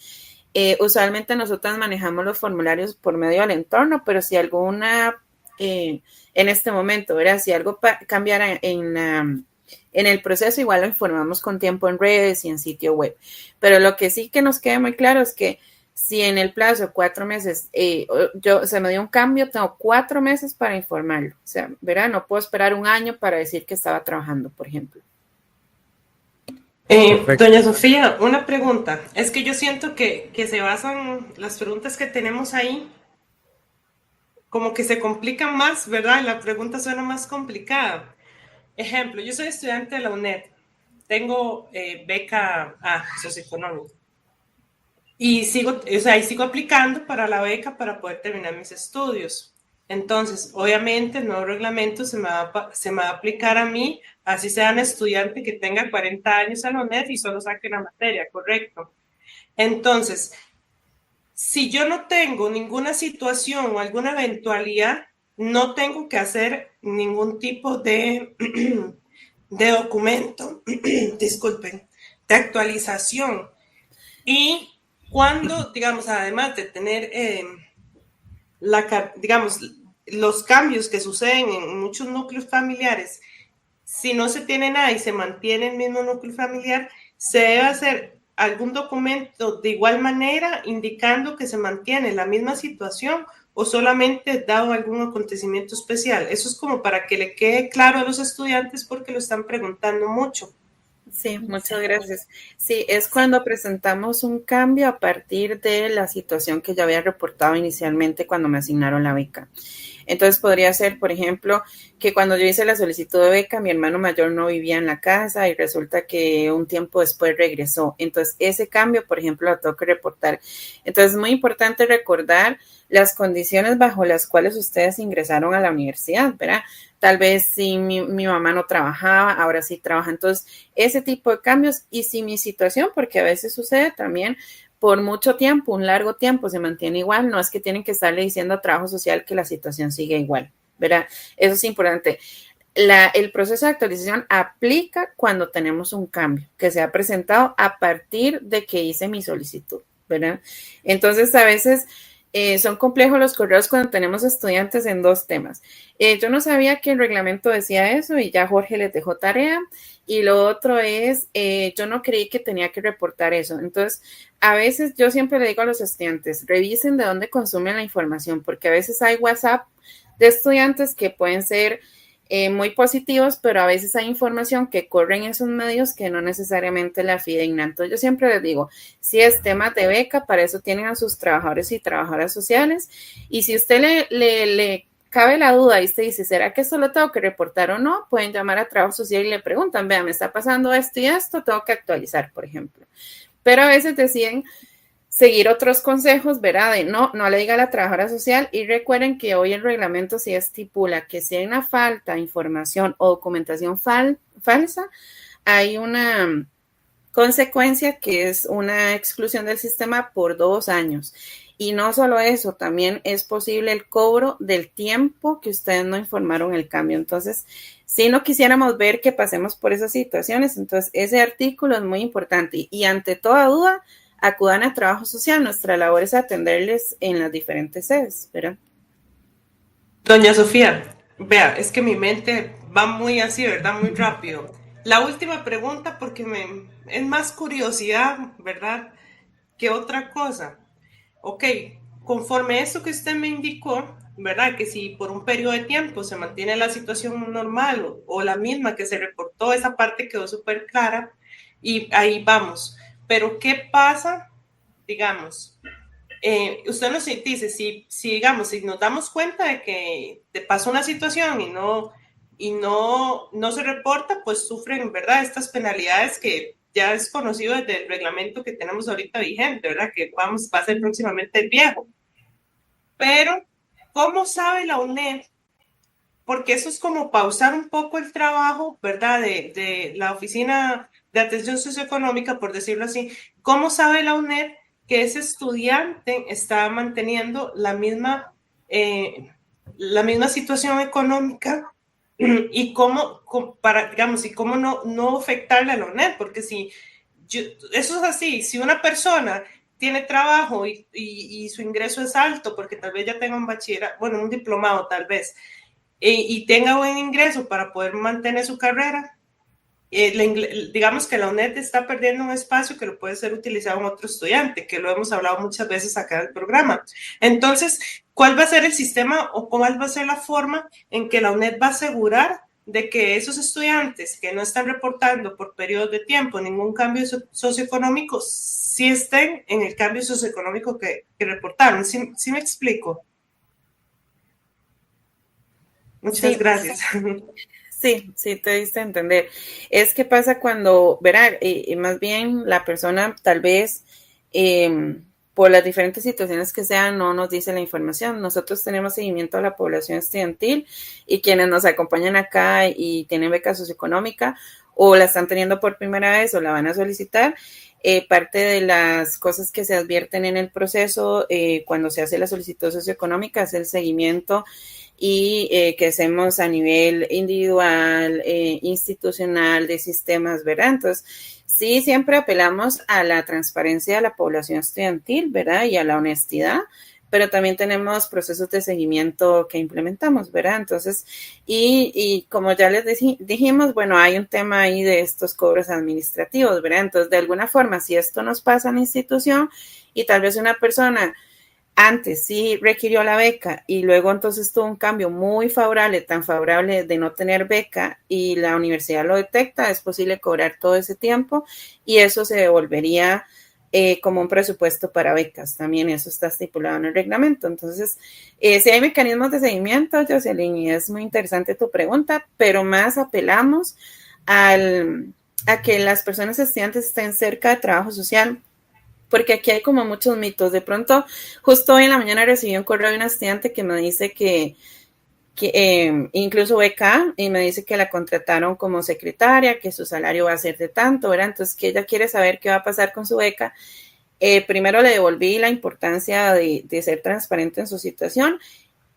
Usualmente nosotros manejamos los formularios por medio del entorno, pero si alguna, en este momento, ¿verdad? Si algo cambiara en el proceso, igual lo informamos con tiempo en redes y en sitio web. Pero lo que sí que nos queda muy claro es que si en el plazo de 4 meses se me dio un cambio, tengo 4 meses para informarlo. O sea, ¿verdad? No puedo esperar un año para decir que estaba trabajando, por ejemplo. Doña Sofía, una pregunta. Es que yo siento que se basan las preguntas que tenemos ahí, como que se complican más, ¿verdad? La pregunta suena más complicada. Ejemplo, yo soy estudiante de la UNED, tengo beca socioeconómica y sigo aplicando para la beca para poder terminar mis estudios. Entonces, obviamente, el nuevo reglamento se me va a aplicar a mí, así sea un estudiante que tenga 40 años en la UNED y solo saque una materia, ¿correcto? Entonces, si yo no tengo ninguna situación o alguna eventualidad, no tengo que hacer ningún tipo de documento, disculpen, de actualización. Y cuando, digamos, además de tener, digamos, los cambios que suceden en muchos núcleos familiares, si no se tiene nada y se mantiene el mismo núcleo familiar, se debe hacer algún documento de igual manera indicando que se mantiene la misma situación o solamente dado algún acontecimiento especial. Eso es como para que le quede claro a los estudiantes porque lo están preguntando mucho. Sí, muchas gracias. Sí, es cuando presentamos un cambio a partir de la situación que ya había reportado inicialmente cuando me asignaron la beca. Entonces podría ser, por ejemplo, que cuando yo hice la solicitud de beca, mi hermano mayor no vivía en la casa y resulta que un tiempo después regresó. Entonces ese cambio, por ejemplo, lo tengo que reportar. Entonces es muy importante recordar las condiciones bajo las cuales ustedes ingresaron a la universidad, ¿verdad? Tal vez si mi mamá no trabajaba, ahora sí trabaja. Entonces ese tipo de cambios, y si mi situación, porque a veces sucede también, por mucho tiempo, un largo tiempo, se mantiene igual, no es que tienen que estarle diciendo a trabajo social que la situación sigue igual, ¿verdad? Eso es importante. El proceso de actualización aplica cuando tenemos un cambio que se ha presentado a partir de que hice mi solicitud, ¿verdad? Entonces, a veces son complejos los correos cuando tenemos estudiantes en 2 temas. Yo no sabía que el reglamento decía eso y ya Jorge les dejó tarea. Y lo otro es, yo no creí que tenía que reportar eso. Entonces, a veces yo siempre le digo a los estudiantes, revisen de dónde consumen la información, porque a veces hay WhatsApp de estudiantes que pueden ser muy positivos, pero a veces hay información que corre en esos medios que no necesariamente la fidedigna. Entonces, yo siempre les digo, si es tema de beca, para eso tienen a sus trabajadores y trabajadoras sociales. Y si usted le cabe la duda y usted dice, ¿será que esto lo tengo que reportar o no? Pueden llamar a Trabajo Social y le preguntan, vea, me está pasando esto y esto, tengo que actualizar, por ejemplo. Pero a veces deciden seguir otros consejos, ¿verdad? De no le diga a la trabajadora social, y recuerden que hoy el reglamento sí estipula que si hay una falta de información o documentación falsa, hay una consecuencia que es una exclusión del sistema por 2 años. Y no solo eso, también es posible el cobro del tiempo que ustedes no informaron el cambio. Entonces, si no quisiéramos ver que pasemos por esas situaciones, entonces ese artículo es muy importante. Y ante toda duda, acudan a Trabajo Social. Nuestra labor es atenderles en las diferentes sedes, ¿verdad? Doña Sofía, Vea, es que mi mente va muy así, ¿verdad? Muy rápido. La última pregunta, porque es más curiosidad, ¿verdad? Que otra cosa. Ok, conforme eso que usted me indicó, ¿verdad? Que si por un periodo de tiempo se mantiene la situación normal o la misma que se reportó, esa parte quedó súper clara y ahí vamos. Pero ¿qué pasa, digamos? Usted nos dice, digamos, si nos damos cuenta de que te pasó una situación y no se reporta, pues sufren, ¿verdad? Estas penalidades que ya es conocido desde el reglamento que tenemos ahorita vigente, ¿verdad? Que va a ser próximamente el viejo. Pero, ¿cómo sabe la UNED? Porque eso es como pausar un poco el trabajo, ¿verdad? De la Oficina de Atención Socioeconómica, por decirlo así. ¿Cómo sabe la UNED que ese estudiante está manteniendo la misma situación económica y cómo no afectarle a la UNED? Porque eso es así, si una persona tiene trabajo y su ingreso es alto, porque tal vez ya tenga un bachillerato, bueno, un diplomado tal vez, y tenga buen ingreso para poder mantener su carrera, digamos que la UNED está perdiendo un espacio que lo puede ser utilizado en otro estudiante, que lo hemos hablado muchas veces acá en el programa. Entonces, ¿cuál va a ser el sistema o cuál va a ser la forma en que la UNED va a asegurar de que esos estudiantes que no están reportando por periodos de tiempo ningún cambio socioeconómico, sí estén en el cambio socioeconómico que reportaron? ¿Sí me explico? Muchas Sí, gracias. sí, te diste a entender. Es que pasa cuando, verá, más bien la persona tal vez por las diferentes situaciones que sean no nos dice la información. Nosotros tenemos seguimiento a la población estudiantil y quienes nos acompañan acá y tienen beca socioeconómica o la están teniendo por primera vez o la van a solicitar. Parte de las cosas que se advierten en el proceso cuando se hace la solicitud socioeconómica es el seguimiento y que hacemos a nivel individual, institucional, de sistemas, ¿verdad? Entonces, sí, siempre apelamos a la transparencia de la población estudiantil, ¿verdad? Y a la honestidad, pero también tenemos procesos de seguimiento que implementamos, ¿verdad? Entonces, y como ya les dijimos, bueno, hay un tema ahí de estos cobros administrativos, ¿verdad? Entonces, de alguna forma, si esto nos pasa en la institución y tal vez una persona antes sí requirió la beca y luego entonces tuvo un cambio muy favorable, tan favorable de no tener beca y la universidad lo detecta, es posible cobrar todo ese tiempo y eso se devolvería como un presupuesto para becas. También eso está estipulado en el reglamento. Entonces, si hay mecanismos de seguimiento, Jocelyn, y es muy interesante tu pregunta, pero más apelamos a que las personas estudiantes estén cerca de trabajo social, porque aquí hay como muchos mitos. De pronto, justo hoy en la mañana recibí un correo de una estudiante que me dice que incluso beca, y me dice que la contrataron como secretaria, que su salario va a ser de tanto, ¿verdad? Entonces, que ella quiere saber qué va a pasar con su beca. Primero le devolví la importancia de ser transparente en su situación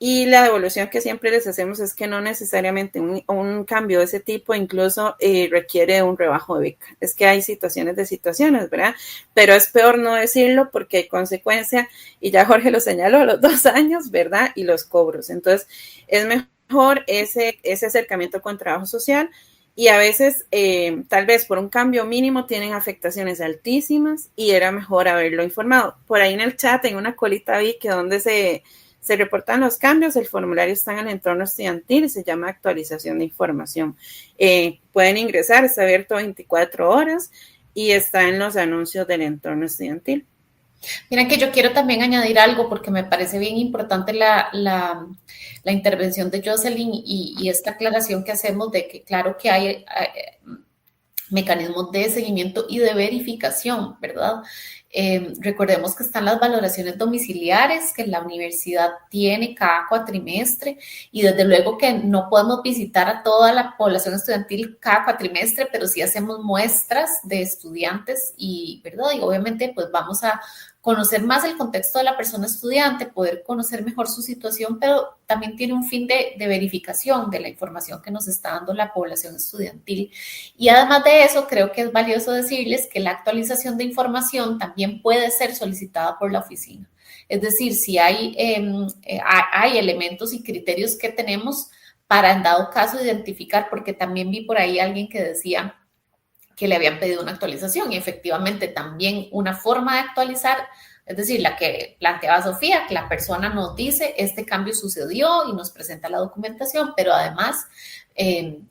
y la devolución que siempre les hacemos es que no necesariamente un cambio de ese tipo incluso requiere un rebajo de beca. Es que hay situaciones de situaciones, ¿verdad? Pero es peor no decirlo porque hay consecuencia, y ya Jorge lo señaló, los 2 años, ¿verdad? Y los cobros. Entonces, es mejor ese acercamiento con trabajo social, y a veces, tal vez por un cambio mínimo, tienen afectaciones altísimas y era mejor haberlo informado. Por ahí en el chat, en una colita vi que donde se reportan los cambios, el formulario está en el entorno estudiantil y se llama actualización de información. Pueden ingresar, está abierto 24 horas y está en los anuncios del entorno estudiantil. Miren que yo quiero también añadir algo porque me parece bien importante la intervención de Jocelyn y esta aclaración que hacemos de que claro que hay mecanismos de seguimiento y de verificación, ¿verdad? Recordemos que están las valoraciones domiciliares que la universidad tiene cada cuatrimestre y desde luego que no podemos visitar a toda la población estudiantil cada cuatrimestre, pero sí hacemos muestras de estudiantes y, ¿verdad? Y obviamente pues vamos a conocer más el contexto de la persona estudiante, poder conocer mejor su situación, pero también tiene un fin de verificación de la información que nos está dando la población estudiantil. Y además de eso, creo que es valioso decirles que la actualización de información también puede ser solicitada por la oficina. Es decir, si hay elementos y criterios que tenemos para en dado caso identificar, porque también vi por ahí alguien que decía que le habían pedido una actualización y efectivamente también una forma de actualizar, es decir, la que planteaba Sofía, que la persona nos dice este cambio sucedió y nos presenta la documentación, pero además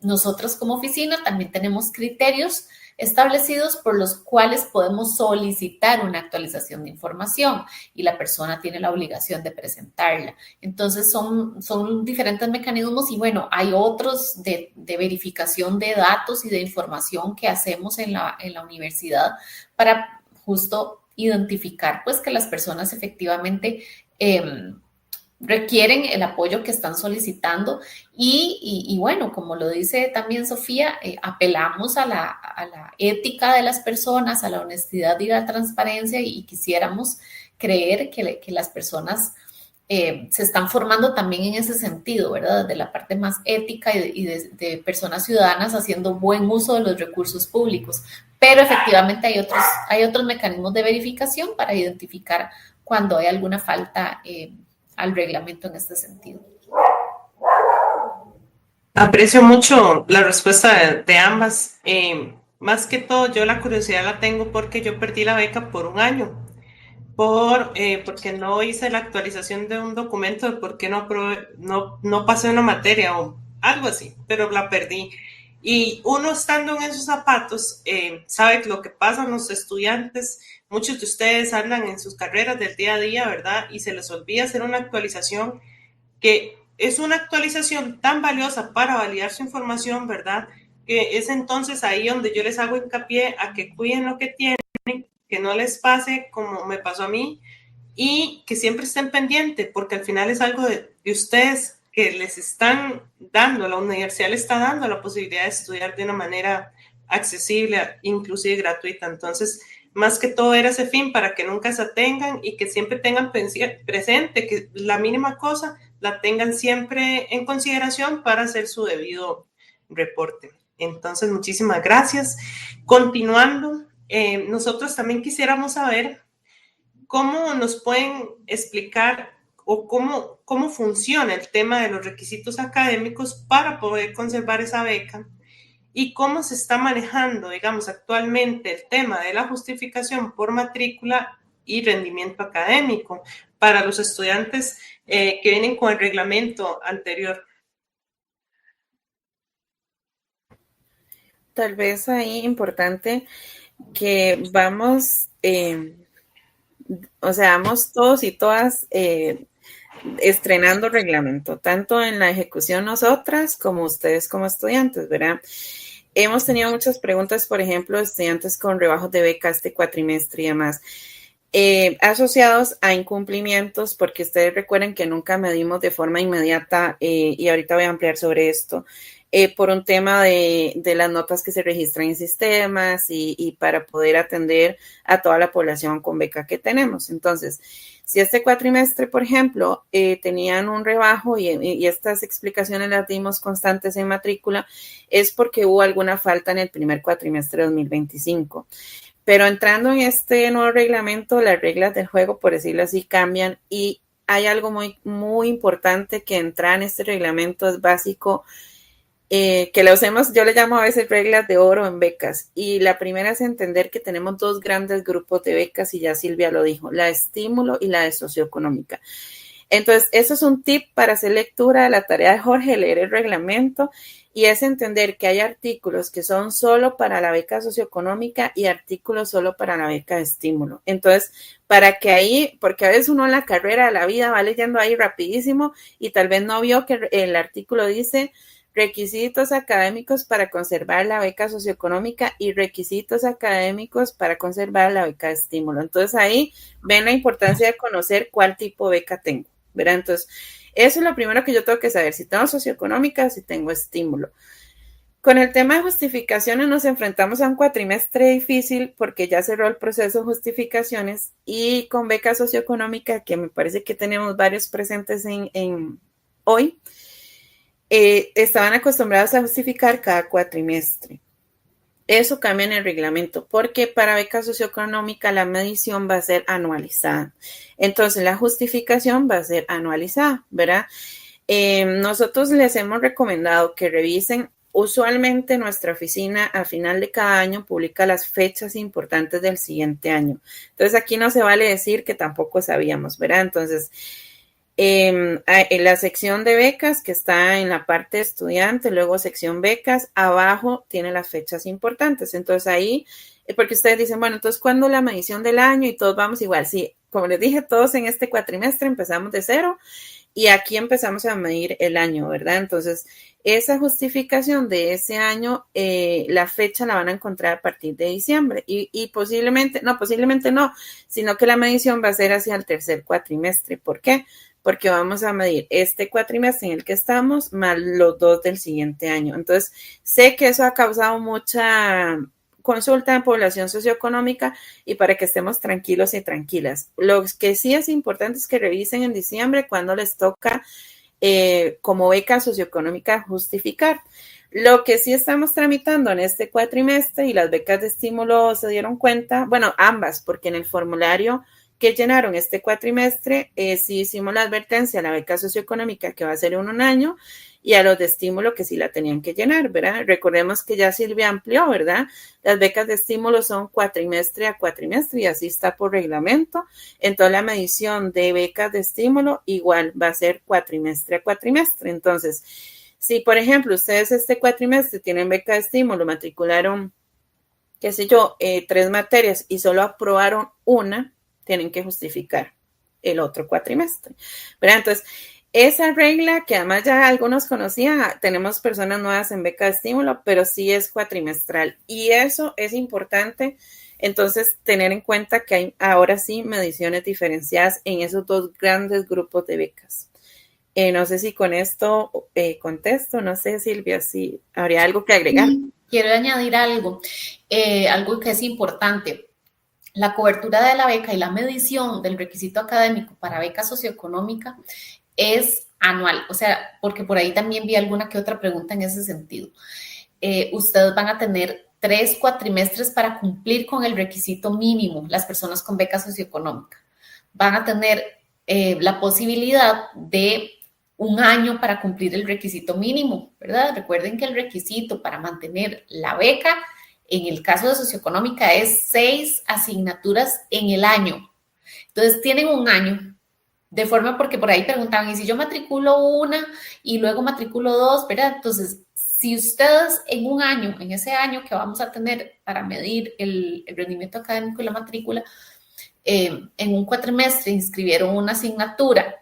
nosotros como oficina también tenemos criterios establecidos por los cuales podemos solicitar una actualización de información y la persona tiene la obligación de presentarla. Entonces son diferentes mecanismos y bueno, hay otros de verificación de datos y de información que hacemos en la universidad para justo identificar pues que las personas efectivamente requieren el apoyo que están solicitando y bueno, como lo dice también Sofía, apelamos a la ética de las personas, a la honestidad y la transparencia y quisiéramos creer que las personas se están formando también en ese sentido, ¿verdad? De la parte más ética y de personas ciudadanas haciendo buen uso de los recursos públicos. Pero efectivamente hay otros mecanismos de verificación para identificar cuando hay alguna falta al reglamento en este sentido. Aprecio mucho la respuesta de ambas. Más que todo, yo la curiosidad la tengo porque yo perdí la beca por un año, porque no hice la actualización de un documento de por qué no pasé una materia o algo así, pero la perdí. Y uno estando en esos zapatos sabe lo que pasa a los estudiantes. Muchos de ustedes andan en sus carreras del día a día, ¿verdad? Y se les olvida hacer una actualización que es una actualización tan valiosa para validar su información, ¿verdad? Que es entonces ahí donde yo les hago hincapié a que cuiden lo que tienen, que no les pase como me pasó a mí y que siempre estén pendientes, porque al final es algo de ustedes que les están dando, la universidad les está dando la posibilidad de estudiar de una manera accesible, inclusive gratuita. Entonces, más que todo era ese fin para que nunca se atengan y que siempre tengan presente que la mínima cosa la tengan siempre en consideración para hacer su debido reporte. Entonces, muchísimas gracias. Continuando, nosotros también quisiéramos saber cómo nos pueden explicar o cómo funciona el tema de los requisitos académicos para poder conservar esa beca y cómo se está manejando, digamos, actualmente el tema de la justificación por matrícula y rendimiento académico para los estudiantes que vienen con el reglamento anterior. Tal vez ahí importante que vamos todos y todas estrenando reglamento, tanto en la ejecución nosotras como ustedes como estudiantes, ¿verdad? Hemos tenido muchas preguntas, por ejemplo, estudiantes con rebajos de beca este cuatrimestre y demás, asociados a incumplimientos, porque ustedes recuerden que nunca medimos de forma inmediata, y ahorita voy a ampliar sobre esto, por un tema de las notas que se registran en sistemas y para poder atender a toda la población con beca que tenemos. Entonces, si este cuatrimestre, por ejemplo, tenían un rebajo y estas explicaciones las dimos constantes en matrícula, es porque hubo alguna falta en el primer cuatrimestre de 2025. Pero entrando en este nuevo reglamento, las reglas del juego, por decirlo así, cambian y hay algo muy, muy importante que entrar en este reglamento es básico, que lo hacemos, yo le llamo a veces reglas de oro en becas, y la primera es entender que tenemos dos grandes grupos de becas, y ya Silvia lo dijo, la de estímulo y la de socioeconómica. Entonces, eso es un tip para hacer lectura de la tarea de Jorge, leer el reglamento, y es entender que hay artículos que son solo para la beca socioeconómica y artículos solo para la beca de estímulo. Entonces, para que ahí, porque a veces uno en la carrera de la vida va leyendo ahí rapidísimo y tal vez no vio que el artículo dice requisitos académicos para conservar la beca socioeconómica y requisitos académicos para conservar la beca de estímulo. Entonces ahí ven la importancia de conocer cuál tipo de beca tengo, ¿verdad? Entonces eso es lo primero que yo tengo que saber, si tengo socioeconómica o si tengo estímulo. Con el tema de justificaciones nos enfrentamos a un cuatrimestre difícil porque ya cerró el proceso de justificaciones, y con beca socioeconómica, que me parece que tenemos varios presentes en hoy, estaban acostumbrados a justificar cada cuatrimestre. Eso cambia en el reglamento porque para beca socioeconómica la medición va a ser anualizada. Entonces la justificación va a ser anualizada, ¿verdad? Nosotros les hemos recomendado que revisen. Usualmente nuestra oficina a final de cada año publica las fechas importantes del siguiente año. Entonces aquí no se vale decir que tampoco sabíamos, ¿verdad? Entonces, en la sección de becas que está en la parte de estudiante, luego sección becas, abajo tiene las fechas importantes. Entonces ahí, porque ustedes dicen, bueno, entonces ¿cuándo la medición del año? Y todos vamos igual. Sí, como les dije, todos en este cuatrimestre empezamos de cero y aquí empezamos a medir el año, ¿verdad? Entonces, esa justificación de ese año, la fecha la van a encontrar a partir de diciembre y posiblemente no, sino que la medición va a ser hacia el tercer cuatrimestre. ¿Por qué? Porque vamos a medir este cuatrimestre en el que estamos más los 2 del siguiente año. Entonces, sé que eso ha causado mucha consulta en población socioeconómica y para que estemos tranquilos y tranquilas. Lo que sí es importante es que revisen en diciembre cuando les toca como beca socioeconómica justificar. Lo que sí estamos tramitando en este cuatrimestre y las becas de estímulo se dieron cuenta, bueno, ambas, porque en el formulario que llenaron este cuatrimestre, sí hicimos la advertencia a la beca socioeconómica que va a ser en un año y a los de estímulo que sí la tenían que llenar, ¿verdad? Recordemos que ya Silvia amplió, ¿verdad? Las becas de estímulo son cuatrimestre a cuatrimestre y así está por reglamento. Entonces la medición de becas de estímulo igual va a ser cuatrimestre a cuatrimestre. Entonces, si por ejemplo ustedes este cuatrimestre tienen beca de estímulo, matricularon, qué sé yo, 3 materias y solo aprobaron una, tienen que justificar el otro cuatrimestre, ¿verdad? Entonces, esa regla que además ya algunos conocían, tenemos personas nuevas en beca de estímulo, pero sí es cuatrimestral y eso es importante. Entonces, tener en cuenta que hay ahora sí mediciones diferenciadas en esos 2 grandes grupos de becas. No sé si con esto contesto, no sé, Silvia, si habría algo que agregar. Quiero añadir algo que es importante. La cobertura de la beca y la medición del requisito académico para beca socioeconómica es anual, o sea, porque por ahí también vi alguna que otra pregunta en ese sentido. Ustedes van a tener 3 cuatrimestres para cumplir con el requisito mínimo, las personas con beca socioeconómica. Van a tener la posibilidad de un año para cumplir el requisito mínimo, ¿verdad? Recuerden que el requisito para mantener la beca, en el caso de socioeconómica, es 6 asignaturas en el año. Entonces, tienen un año. De forma, porque por ahí preguntaban, ¿y si yo matriculo una y luego matriculo 2, verdad? Entonces, si ustedes en un año, en ese año que vamos a tener para medir el rendimiento académico y la matrícula, en un cuatrimestre inscribieron una asignatura,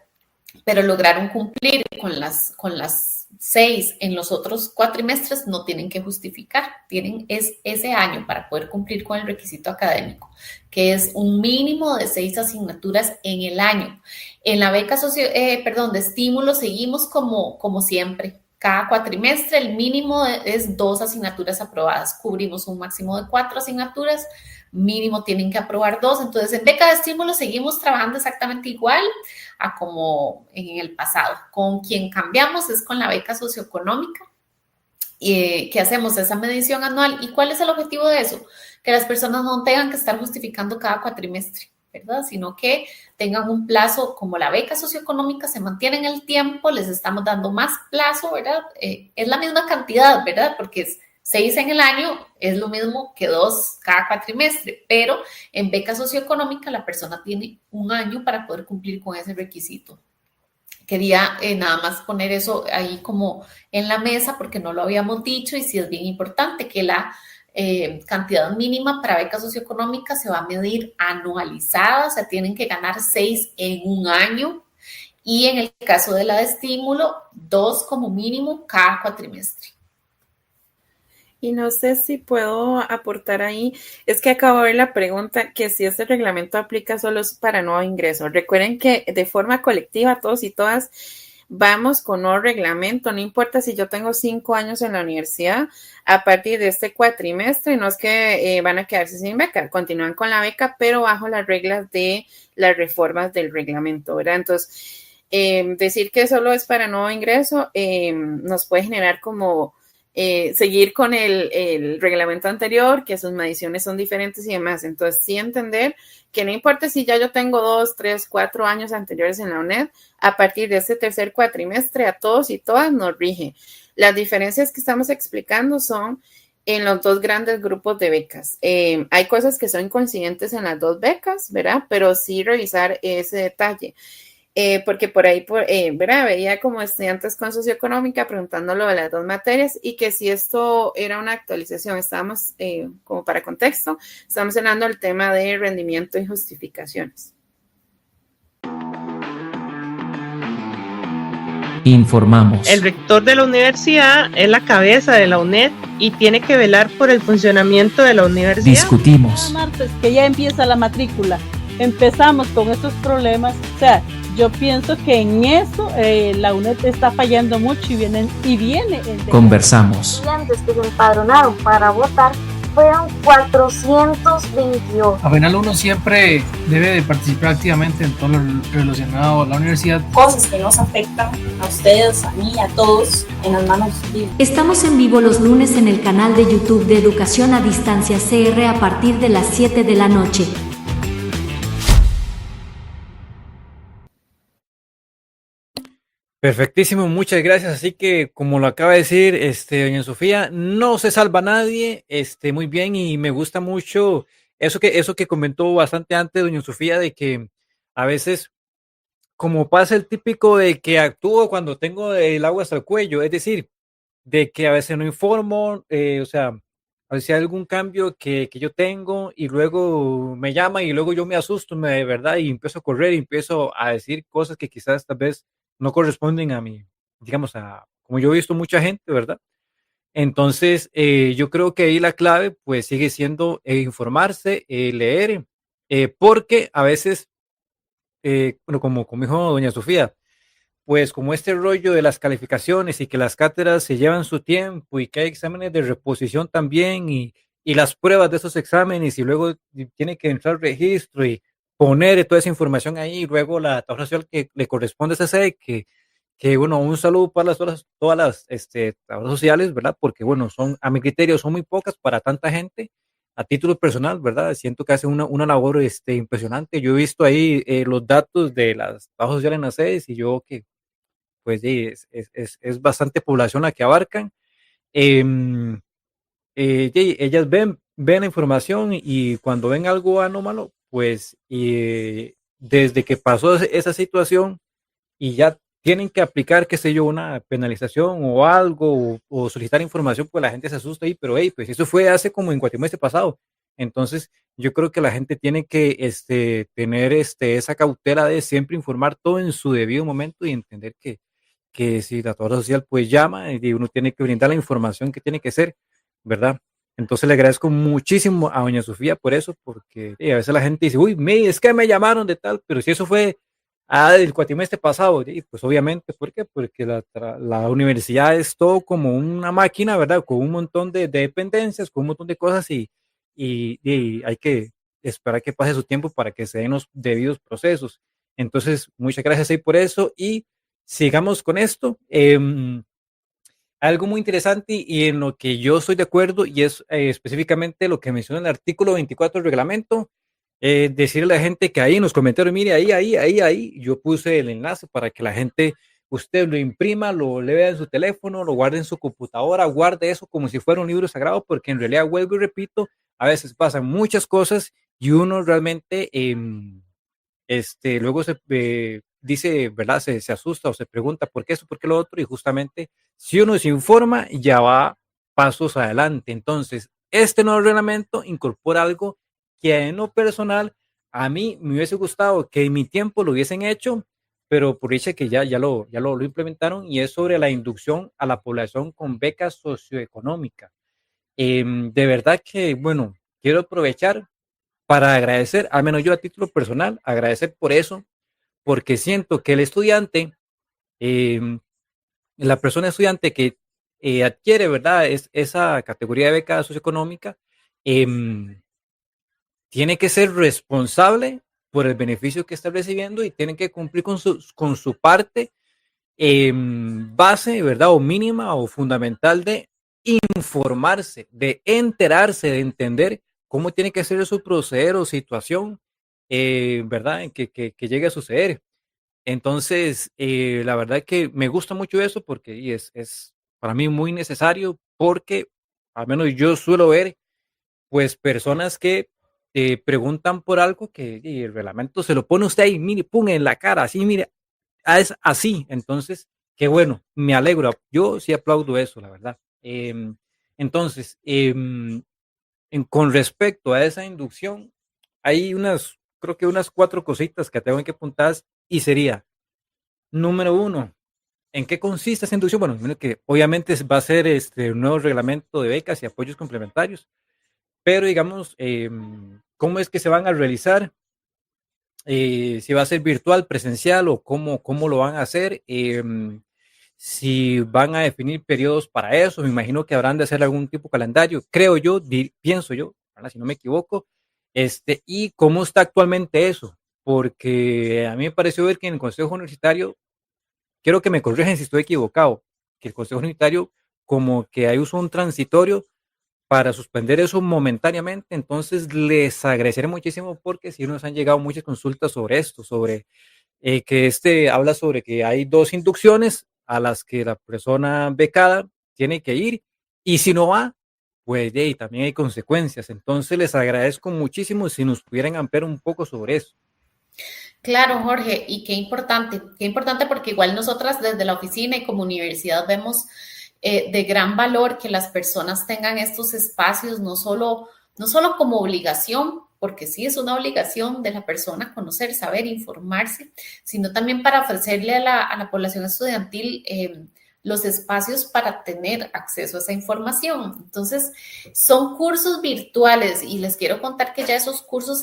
pero lograron cumplir con las 6 en los otros cuatrimestres, no tienen que justificar, tienen ese año para poder cumplir con el requisito académico, que es un mínimo de 6 asignaturas en el año. En la beca de estímulo seguimos como siempre. Cada cuatrimestre el mínimo es 2 asignaturas aprobadas. Cubrimos un máximo de 4 asignaturas, mínimo tienen que aprobar 2. Entonces, en beca de estímulo seguimos trabajando exactamente igual a como en el pasado. Con quien cambiamos es con la beca socioeconómica, que hacemos esa medición anual. ¿Y cuál es el objetivo de eso? Que las personas no tengan que estar justificando cada cuatrimestre, ¿verdad? Sino que tengan un plazo, como la beca socioeconómica se mantiene en el tiempo, les estamos dando más plazo, ¿verdad? Es la misma cantidad, ¿verdad? Porque es 6 en el año, es lo mismo que 2 cada cuatrimestre, pero en beca socioeconómica la persona tiene un año para poder cumplir con ese requisito. Quería nada más poner eso ahí como en la mesa porque no lo habíamos dicho y sí es bien importante que la cantidad mínima para beca socioeconómica se va a medir anualizada, o sea, tienen que ganar 6 en un año y en el caso de la de estímulo, 2 como mínimo cada cuatrimestre. Y no sé si puedo aportar ahí, es que acabo de ver la pregunta que si este reglamento aplica solo para nuevo ingreso. Recuerden que de forma colectiva todos y todas vamos con nuevo reglamento, no importa si yo tengo 5 años en la universidad, a partir de este cuatrimestre no es que van a quedarse sin beca, continúan con la beca, pero bajo las reglas de las reformas del reglamento, ¿verdad? Entonces, decir que solo es para nuevo ingreso nos puede generar como seguir con el reglamento anterior, que sus mediciones son diferentes y demás. Entonces, sí entender que no importa si ya yo tengo 2, 3, 4 años anteriores en la UNED, a partir de este tercer cuatrimestre a todos y todas nos rige. Las diferencias que estamos explicando son en los dos grandes grupos de becas. Hay cosas que son coincidentes en las dos becas, ¿verdad? Pero sí revisar ese detalle. Porque por ahí, ¿verdad? Veía como estudiantes con socioeconómica preguntándolo de las dos materias y que si esto era una actualización, estábamos, como para contexto, estamos hablando del tema de rendimiento y justificaciones. Informamos. El rector de la universidad es la cabeza de la UNED y tiene que velar por el funcionamiento de la universidad. Discutimos. Martes, que ya empieza la matrícula, empezamos con estos problemas, o sea, yo pienso que en eso la UNED está fallando mucho y viene. Conversamos. Estudiantes que se empadronaron para votar fueron 428. Al final uno siempre debe de participar activamente en todo lo relacionado a la universidad. Cosas que nos afectan a ustedes, a mí, a todos, en las manos libres. Estamos en vivo los lunes en el canal de YouTube de Educación a Distancia CR a partir de las 7 de la noche. Perfectísimo, muchas gracias. Así que, como lo acaba de decir, doña Sofía, no se salva nadie, muy bien, y me gusta mucho eso que comentó bastante antes, doña Sofía, de que a veces, como pasa el típico de que actúo cuando tengo el agua hasta el cuello, es decir, de que a veces no informo, o sea, a veces hay algún cambio que yo tengo y luego me llama y luego yo me asusto, de verdad, y empiezo a correr y empiezo a decir cosas que quizás tal vez no corresponden a mí, digamos, como yo he visto mucha gente, ¿verdad? Entonces, yo creo que ahí la clave, pues, sigue siendo informarse, leer, porque a veces, bueno, como dijo doña Sofía, pues como este rollo de las calificaciones y que las cátedras se llevan su tiempo y que hay exámenes de reposición también y las pruebas de esos exámenes y luego tiene que entrar al registro y poner toda esa información ahí y luego la tabla social que le corresponde a esa sede, que bueno, un saludo para todas las tablas sociales, ¿verdad? Porque bueno, a mi criterio son muy pocas para tanta gente. A título personal, ¿verdad? Siento que hace una labor impresionante. Yo he visto ahí los datos de las tablas sociales en las sedes y yo que pues sí, es bastante población la que abarcan. Ellas ven la información y cuando ven algo anómalo, pues desde que pasó esa situación y ya tienen que aplicar, qué sé yo, una penalización o algo, o solicitar información, pues la gente se asusta ahí, pero hey, pues eso fue hace como en cuatrimestre pasado. Entonces, yo creo que la gente tiene que tener esa cautela de siempre informar todo en su debido momento y entender que si la tabla social pues llama y uno tiene que brindar la información que tiene que ser, ¿verdad? Entonces le agradezco muchísimo a doña Sofía por eso, porque a veces la gente dice, uy, es que me llamaron de tal, pero si eso fue el cuatrimestre pasado, pues obviamente, ¿por qué? Porque la universidad es todo como una máquina, ¿verdad? Con un montón de dependencias, con un montón de cosas y hay que esperar que pase su tiempo para que se den los debidos procesos. Entonces, muchas gracias ahí por eso y sigamos con esto. Algo muy interesante y en lo que yo estoy de acuerdo y es específicamente lo que menciona el artículo 24 del reglamento, decirle a la gente que ahí en los comentarios, mire, ahí, yo puse el enlace para que la gente, usted lo imprima, lo lea en su teléfono, lo guarde en su computadora, guarde eso como si fuera un libro sagrado, porque en realidad, vuelvo y repito, a veces pasan muchas cosas y uno realmente, luego se dice, ¿verdad? Se asusta o se pregunta por qué eso, por qué lo otro, y justamente si uno se informa, ya va pasos adelante. Entonces, este nuevo reglamento incorpora algo que en lo personal a mí me hubiese gustado que en mi tiempo lo hubiesen hecho, pero por dicha que ya lo implementaron, y es sobre la inducción a la población con becas socioeconómicas. De verdad que, bueno, quiero aprovechar para agradecer, al menos yo a título personal, agradecer por eso, porque siento que el estudiante, la persona estudiante que adquiere, ¿verdad? Esa categoría de beca socioeconómica, tiene que ser responsable por el beneficio que está recibiendo y tiene que cumplir con su parte base, ¿verdad? O mínima o fundamental informarse, de enterarse, de entender cómo tiene que ser su proceder o situación, ¿verdad? En que llegue a suceder. Entonces, la verdad que me gusta mucho eso porque es para mí muy necesario porque al menos yo suelo ver pues personas que preguntan por algo que el reglamento se lo pone usted ahí, mire, pum, en la cara, así, mire, es así. Entonces, qué bueno, me alegro. Yo sí aplaudo eso, la verdad. Entonces, con respecto a esa inducción, hay creo que unas 4 cositas que tengo que apuntar y sería, número 1, ¿en qué consiste esa inducción? Bueno, que obviamente va a ser un nuevo reglamento de becas y apoyos complementarios, pero digamos, ¿cómo es que se van a realizar? Si va a ser virtual, presencial o cómo lo van a hacer. Si van a definir periodos para eso, me imagino que habrán de hacer algún tipo de calendario, creo yo, pienso yo, ¿verdad? Si no me equivoco, y cómo está actualmente eso, porque a mí me pareció ver que en el Consejo Universitario, quiero que me corrijan si estoy equivocado, que el Consejo Universitario como que hay uso un transitorio para suspender eso momentáneamente. Entonces les agradeceré muchísimo porque si nos han llegado muchas consultas sobre esto, sobre que habla sobre que hay 2 inducciones a las que la persona becada tiene que ir y si no va, pues también hay consecuencias. Entonces les agradezco muchísimo si nos pudieran ampliar un poco sobre eso. Claro, Jorge, y qué importante porque igual nosotras desde la oficina y como universidad vemos de gran valor que las personas tengan estos espacios, no solo como obligación, porque sí es una obligación de la persona conocer, saber, informarse, sino también para ofrecerle a la población estudiantil los espacios para tener acceso a esa información. Entonces, son cursos virtuales y les quiero contar que ya esos cursos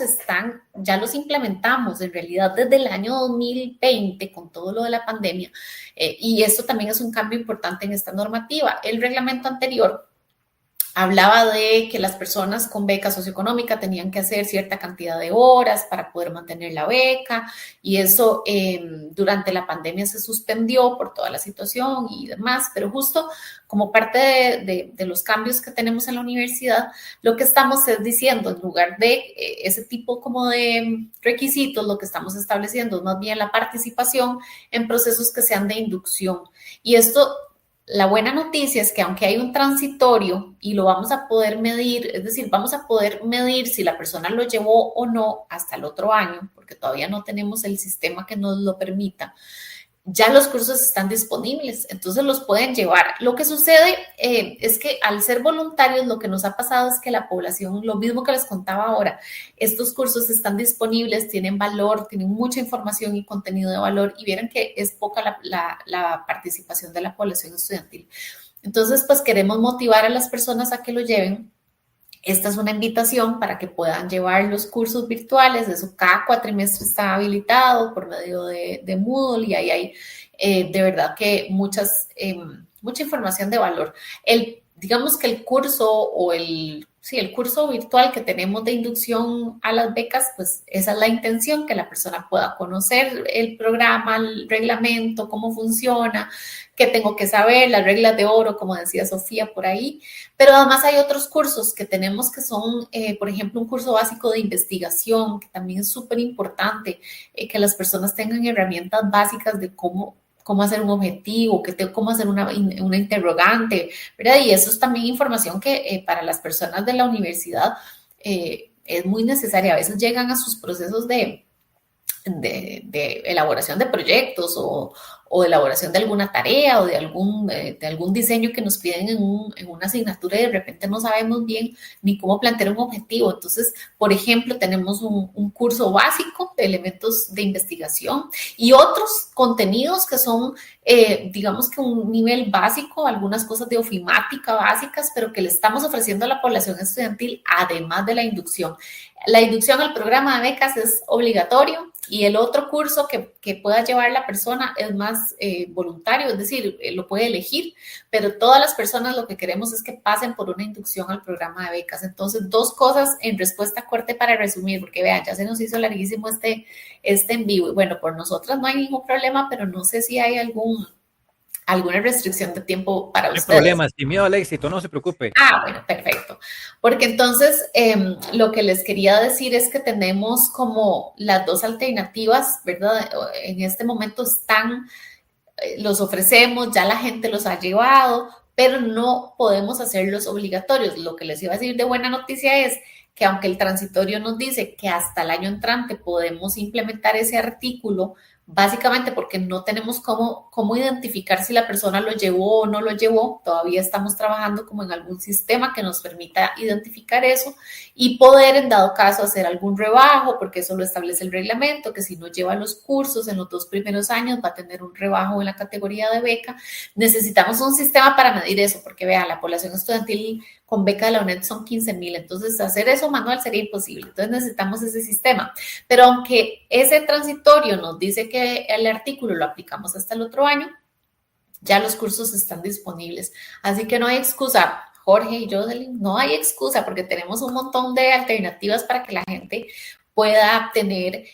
ya los implementamos en realidad desde el año 2020 con todo lo de la pandemia y esto también es un cambio importante en esta normativa. El reglamento anterior hablaba de que las personas con beca socioeconómica tenían que hacer cierta cantidad de horas para poder mantener la beca y eso durante la pandemia se suspendió por toda la situación y demás, pero justo como parte de los cambios que tenemos en la universidad, lo que estamos es diciendo, en lugar de ese tipo como de requisitos, lo que estamos estableciendo es más bien la participación en procesos que sean de inducción. Y esto, la buena noticia es que aunque hay un transitorio y lo vamos a poder medir, es decir, vamos a poder medir si la persona lo llevó o no hasta el otro año, porque todavía no tenemos el sistema que nos lo permita, ya los cursos están disponibles, entonces los pueden llevar. Lo que sucede es que al ser voluntarios, lo que nos ha pasado es que la población, lo mismo que les contaba ahora, estos cursos están disponibles, tienen valor, tienen mucha información y contenido de valor y vieron que es poca la participación de la población estudiantil. Entonces, pues queremos motivar a las personas a que lo lleven. Esta es una invitación para que puedan llevar los cursos virtuales, eso cada cuatrimestre está habilitado por medio de Moodle y ahí hay de verdad que mucha información de valor. Digamos que el curso o el curso virtual que tenemos de inducción a las becas, pues esa es la intención, que la persona pueda conocer el programa, el reglamento, cómo funciona, qué tengo que saber, las reglas de oro, como decía Sofía por ahí. Pero además hay otros cursos que tenemos que son, por ejemplo, un curso básico de investigación, que también es súper importante, que las personas tengan herramientas básicas de cómo hacer un objetivo, cómo hacer una interrogante, ¿verdad? Y eso es también información que para las personas de la universidad es muy necesaria. A veces llegan a sus procesos de elaboración de proyectos o elaboración de alguna tarea o de algún diseño que nos piden en una asignatura y de repente no sabemos bien ni cómo plantear un objetivo. Entonces, por ejemplo, tenemos un curso básico de elementos de investigación y otros contenidos que son, digamos que un nivel básico, algunas cosas de ofimática básicas, pero que le estamos ofreciendo a la población estudiantil además de la inducción. La inducción al programa de becas es obligatorio y el otro curso que pueda llevar la persona es más voluntario, es decir, lo puede elegir, pero todas las personas lo que queremos es que pasen por una inducción al programa de becas. Entonces, 2 cosas en respuesta corta para resumir, porque vean, ya se nos hizo larguísimo este en vivo. Y bueno, por nosotras no hay ningún problema, pero no sé si hay alguna restricción de tiempo para No hay ustedes. problema, sin miedo al éxito, no se preocupe. Bueno, perfecto. Porque entonces lo que les quería decir es que tenemos como las dos alternativas, ¿verdad? En este momento los ofrecemos, ya la gente los ha llevado, pero no podemos hacerlos obligatorios. Lo que les iba a decir de buena noticia es que aunque el transitorio nos dice que hasta el año entrante podemos implementar ese artículo, básicamente porque no tenemos cómo identificar si la persona lo llevó o no lo llevó. Todavía estamos trabajando como en algún sistema que nos permita identificar eso y poder, en dado caso, hacer algún rebajo, porque eso lo establece el reglamento, que si no lleva los cursos en los 2 primeros años va a tener un rebajo en la categoría de beca. Necesitamos un sistema para medir eso, porque vean, la población estudiantil con beca de la UNED son 15,000, entonces hacer eso manual sería imposible, entonces necesitamos ese sistema. Pero aunque ese transitorio nos dice que el artículo lo aplicamos hasta el otro año, ya los cursos están disponibles, así que no hay excusa. Jorge y Jocelyn, no hay excusa porque tenemos un montón de alternativas para que la gente pueda tener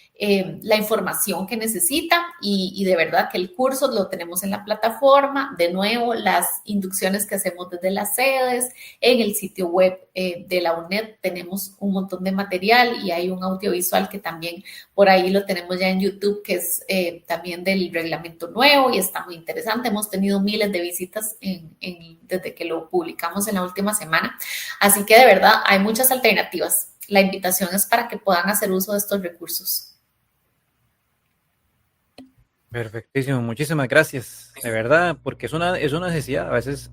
la información que necesita y de verdad que el curso lo tenemos en la plataforma. De nuevo, las inducciones que hacemos desde las sedes, en el sitio web de la UNED tenemos un montón de material y hay un audiovisual que también por ahí lo tenemos ya en YouTube, que es también del reglamento nuevo y está muy interesante. Hemos tenido miles de visitas desde que lo publicamos en la última semana, así que de verdad hay muchas alternativas. La invitación es para que puedan hacer uso de estos recursos. Perfectísimo, muchísimas gracias, de verdad, porque es una necesidad. A veces,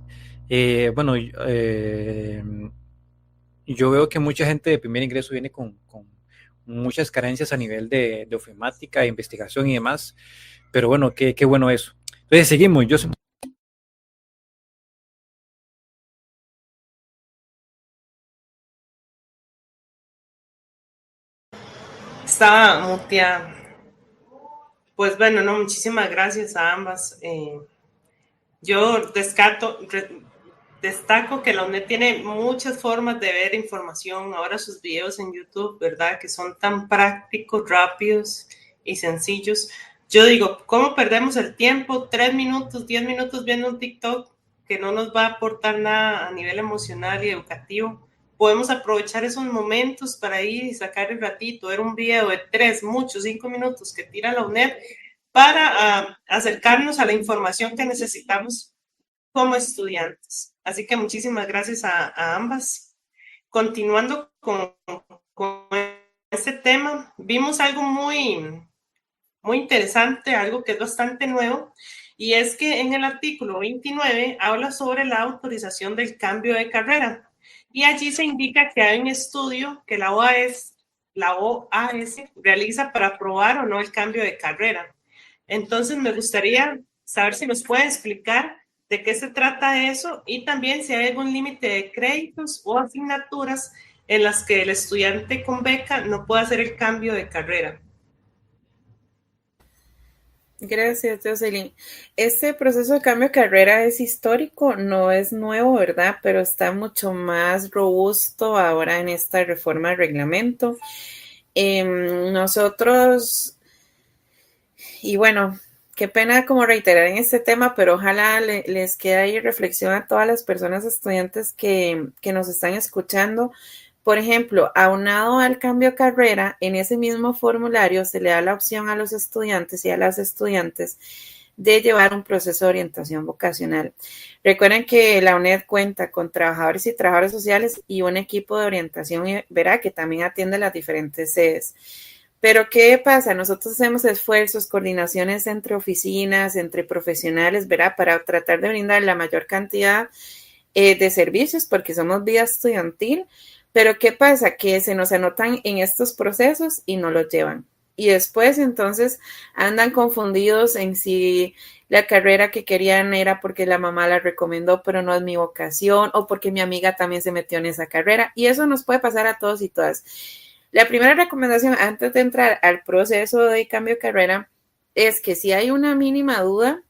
yo veo que mucha gente de primer ingreso viene con muchas carencias a nivel de ofimática, investigación y demás, pero bueno, qué bueno eso. Entonces seguimos, Estaba muteada. Pues bueno, no, muchísimas gracias a ambas. Yo destaco que la UNED tiene muchas formas de ver información. Ahora sus videos en YouTube, ¿verdad? Que son tan prácticos, rápidos y sencillos. Yo digo, ¿cómo perdemos el tiempo? 3 minutos, 10 minutos viendo un TikTok que no nos va a aportar nada a nivel emocional y educativo. Podemos aprovechar esos momentos para ir y sacar el ratito, ver un video de 3, 5 minutos que tira la UNED para acercarnos a la información que necesitamos como estudiantes. Así que muchísimas gracias a ambas. Continuando con este tema, vimos algo muy interesante, algo que es bastante nuevo, y es que en el artículo 29 habla sobre la autorización del cambio de carrera. Y allí se indica que hay un estudio que la OAS realiza para aprobar o no el cambio de carrera. Entonces, me gustaría saber si nos puede explicar de qué se trata eso y también si hay algún límite de créditos o asignaturas en las que el estudiante con beca no puede hacer el cambio de carrera. Gracias, Jocelyn. Este proceso de cambio de carrera es histórico, no es nuevo, ¿verdad? Pero está mucho más robusto ahora en esta reforma del reglamento. Nosotros, y bueno, qué pena como reiterar en este tema, pero ojalá les quede ahí reflexión a todas las personas estudiantes que nos están escuchando. Por ejemplo, aunado al cambio de carrera, en ese mismo formulario se le da la opción a los estudiantes y a las estudiantes de llevar un proceso de orientación vocacional. Recuerden que la UNED cuenta con trabajadores y trabajadoras sociales y un equipo de orientación, verá, que también atiende las diferentes sedes. Pero ¿qué pasa? Nosotros hacemos esfuerzos, coordinaciones entre oficinas, entre profesionales, verá, para tratar de brindar la mayor cantidad de servicios, porque somos vida estudiantil. Pero ¿qué pasa? Que se nos anotan en estos procesos y no los llevan. Y después entonces andan confundidos en si la carrera que querían era porque la mamá la recomendó, pero no es mi vocación, o porque mi amiga también se metió en esa carrera. Y eso nos puede pasar a todos y todas. La primera recomendación antes de entrar al proceso de cambio de carrera es que si hay una mínima duda,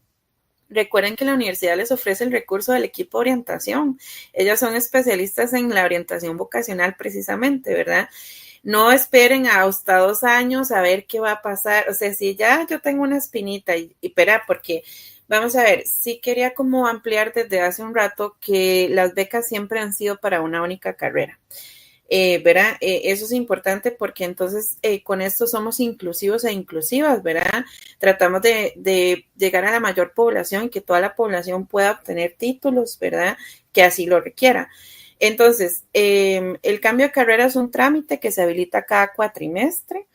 recuerden que la universidad les ofrece el recurso del equipo de orientación. Ellos son especialistas en la orientación vocacional precisamente, ¿verdad? No esperen hasta 2 años a ver qué va a pasar. O sea, si ya yo tengo una espinita y espera, porque Vamos a ver, sí quería como ampliar desde hace un rato que las becas siempre han sido para una única carrera. ¿Verdad? Eso es importante porque entonces con esto somos inclusivos e inclusivas, ¿verdad? Tratamos de llegar a la mayor población y que toda la población pueda obtener títulos, ¿verdad? Que así lo requiera. Entonces, el cambio de carrera es un trámite que se habilita cada cuatrimestre.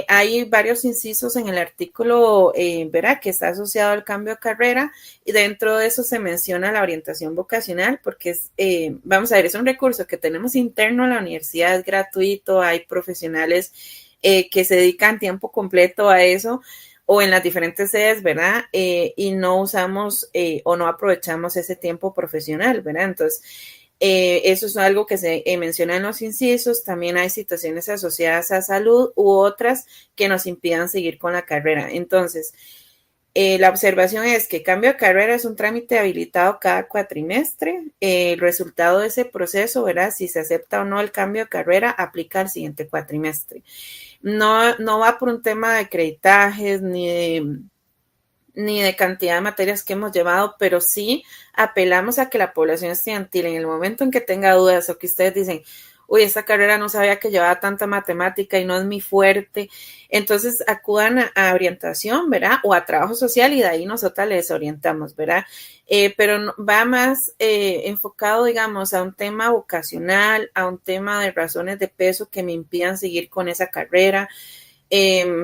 Hay varios incisos en el artículo, ¿verdad?, que está asociado al cambio de carrera, y dentro de eso se menciona la orientación vocacional, porque es, vamos a ver, es un recurso que tenemos interno a la universidad, es gratuito, hay profesionales que se dedican tiempo completo a eso, o en las diferentes sedes, ¿verdad? Y no usamos o no aprovechamos ese tiempo profesional, ¿verdad? Entonces, eso es algo que se menciona en los incisos. También hay situaciones asociadas a salud u otras que nos impidan seguir con la carrera. Entonces, la observación es que cambio de carrera es un trámite habilitado cada cuatrimestre. El resultado de ese proceso, ¿verdad? Si se acepta o no el cambio de carrera, aplica al siguiente cuatrimestre. No va por un tema de acreditajes ni de cantidad de materias que hemos llevado, pero sí apelamos a que la población estudiantil, en el momento en que tenga dudas o que ustedes dicen, uy, esta carrera no sabía que llevaba tanta matemática y no es mi fuerte, entonces acudan a orientación, ¿verdad? O a trabajo social, y de ahí nosotras les orientamos, ¿verdad? Pero va más enfocado, digamos, a un tema vocacional, a un tema de razones de peso que me impidan seguir con esa carrera.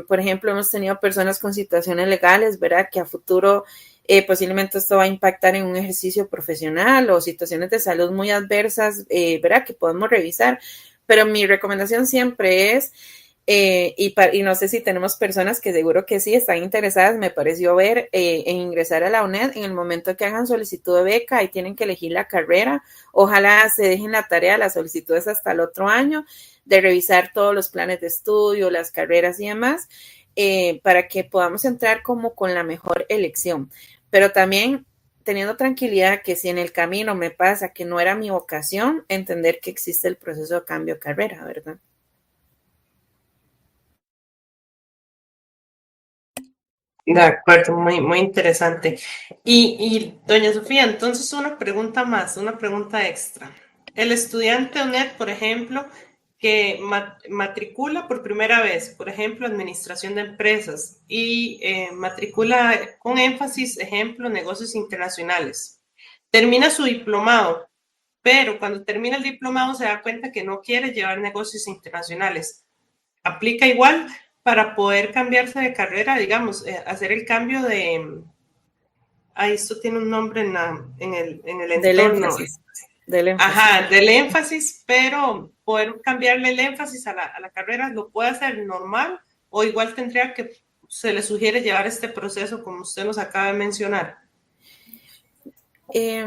Por ejemplo, hemos tenido personas con situaciones legales, ¿verdad? Que a futuro posiblemente esto va a impactar en un ejercicio profesional, o situaciones de salud muy adversas, ¿verdad? Que podemos revisar. Pero mi recomendación siempre es, y no sé si tenemos personas que seguro que sí están interesadas, me pareció ver en ingresar a la UNED en el momento que hagan solicitud de beca, y tienen que elegir la carrera. Ojalá se dejen la tarea, las solicitudes hasta el otro año, de revisar todos los planes de estudio, las carreras y demás, para que podamos entrar como con la mejor elección. Pero también teniendo tranquilidad que si en el camino me pasa que no era mi vocación, entender que existe el proceso de cambio de carrera, ¿verdad? De acuerdo, muy interesante. Y doña Sofía, entonces una pregunta más, una pregunta extra. El estudiante UNED, por ejemplo, que matricula por primera vez, por ejemplo, administración de empresas, y matricula con énfasis, ejemplo, negocios internacionales. Termina su diplomado, pero cuando termina el diplomado se da cuenta que no quiere llevar negocios internacionales. ¿Aplica igual para poder cambiarse de carrera, digamos, hacer el cambio de... esto tiene un nombre en el entorno. Del énfasis. Ajá, del énfasis, pero poder cambiarle el énfasis a la carrera, ¿lo puede hacer normal o igual tendría que, se le sugiere llevar este proceso como usted nos acaba de mencionar?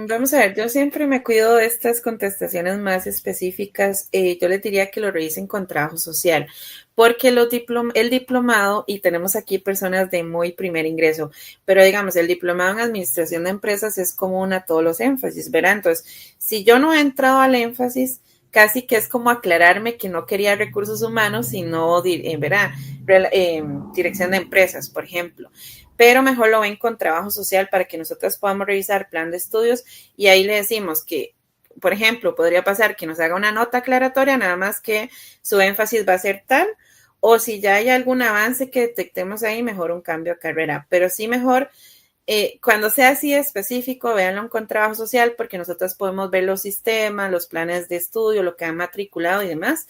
Vamos a ver, yo siempre me cuido de estas contestaciones más específicas. Yo les diría que lo revisen con trabajo social, porque el diplomado, y tenemos aquí personas de muy primer ingreso, pero digamos, el diplomado en administración de empresas es común a todos los énfasis, ¿verdad? Entonces, si yo no he entrado al énfasis, casi que es como aclararme que no quería recursos humanos, sino, ¿verdad? Dirección de empresas, por ejemplo. Pero mejor lo ven con trabajo social para que nosotros podamos revisar plan de estudios, y ahí le decimos que, por ejemplo, podría pasar que nos haga una nota aclaratoria, nada más que su énfasis va a ser tal, o si ya hay algún avance que detectemos ahí, mejor un cambio de carrera. Pero sí mejor, cuando sea así específico, véanlo con trabajo social, porque nosotros podemos ver los sistemas, los planes de estudio, lo que han matriculado y demás.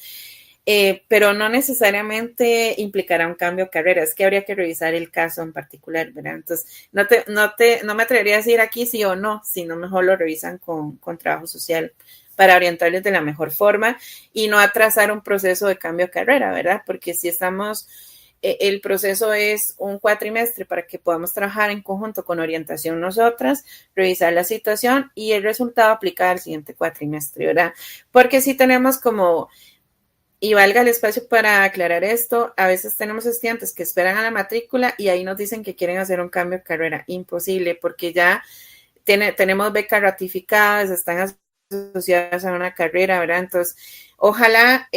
Pero no necesariamente implicará un cambio de carrera, es que habría que revisar el caso en particular, ¿verdad? Entonces, no me atrevería a decir aquí sí o no, sino mejor lo revisan con trabajo social para orientarles de la mejor forma y no atrasar un proceso de cambio de carrera, ¿verdad? Porque si el proceso es un cuatrimestre para que podamos trabajar en conjunto con orientación nosotras, revisar la situación y el resultado aplicar al siguiente cuatrimestre, ¿verdad? Porque si tenemos como... Y valga el espacio para aclarar esto, a veces tenemos estudiantes que esperan a la matrícula y ahí nos dicen que quieren hacer un cambio de carrera. Imposible, porque ya tenemos becas ratificadas, están asociadas a una carrera, ¿verdad? Entonces, ojalá,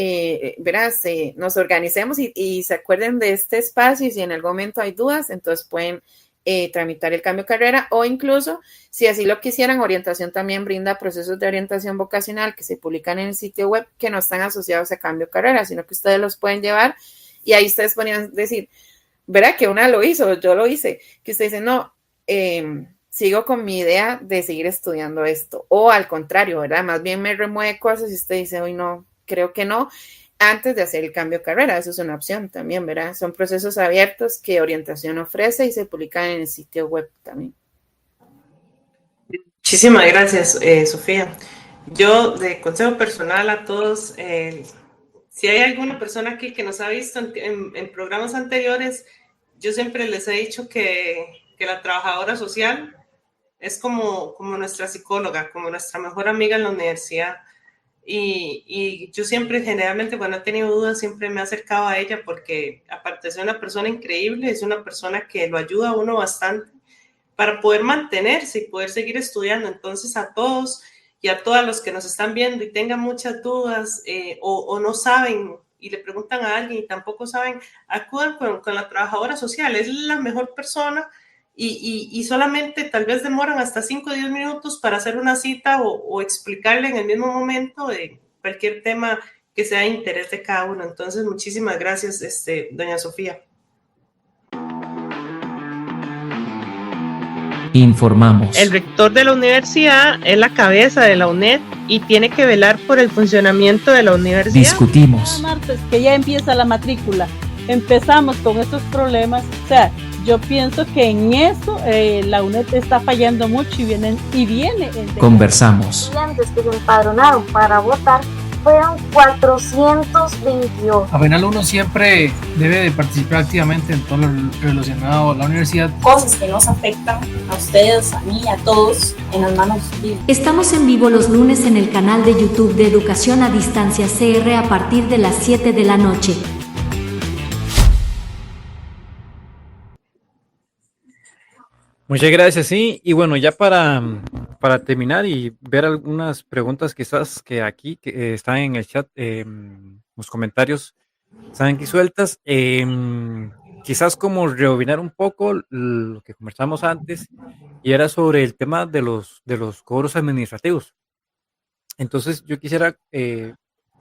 verás, nos organicemos y se acuerden de este espacio, y si en algún momento hay dudas, entonces pueden tramitar el cambio de carrera, o incluso, si así lo quisieran, orientación también brinda procesos de orientación vocacional que se publican en el sitio web que no están asociados a cambio de carrera, sino que ustedes los pueden llevar y ahí ustedes podrían decir, ¿verdad? Que una lo hizo, yo lo hice, que usted dice, no, sigo con mi idea de seguir estudiando esto, o al contrario, ¿verdad? Más bien me remueve cosas y usted dice, hoy no, creo que no, antes de hacer el cambio de carrera. Eso es una opción también, ¿verdad? Son procesos abiertos que orientación ofrece y se publican en el sitio web también. Muchísimas gracias, Sofía. Yo, de consejo personal a todos, si hay alguna persona aquí que nos ha visto en programas anteriores, yo siempre les he dicho que la trabajadora social es como nuestra psicóloga, como nuestra mejor amiga en la universidad. Y yo siempre, generalmente, cuando he tenido dudas, siempre me he acercado a ella porque, aparte de ser una persona increíble, es una persona que lo ayuda a uno bastante para poder mantenerse y poder seguir estudiando. Entonces, a todos y a todas los que nos están viendo y tengan muchas dudas o no saben y le preguntan a alguien y tampoco saben, acudan con la trabajadora social. Es la mejor persona y solamente tal vez demoran hasta 5 o 10 minutos para hacer una cita o explicarle en el mismo momento de cualquier tema que sea de interés de cada uno. Entonces, muchísimas gracias, doña Sofía. Informamos. El rector de la universidad es la cabeza de la UNED y tiene que velar por el funcionamiento de la universidad. Discutimos. Martes, que ya empieza la matrícula, empezamos con estos problemas, o sea, yo pienso que en eso la UNED está fallando mucho y viene. Conversamos. Estudiantes que se empadronaron para votar fueron 428. Al final uno siempre debe de participar activamente en todo lo relacionado a la universidad. Cosas que nos afectan a ustedes, a mí, a todos, en las manos libres. Estamos en vivo los lunes en el canal de YouTube de Educación a Distancia CR a partir de las 7 de la noche. Muchas gracias, sí. Y bueno, ya para terminar y ver algunas preguntas quizás que aquí que están en el chat, los comentarios están aquí sueltas. Quizás como rebobinar un poco lo que conversamos antes y era sobre el tema de los cobros administrativos. Entonces yo quisiera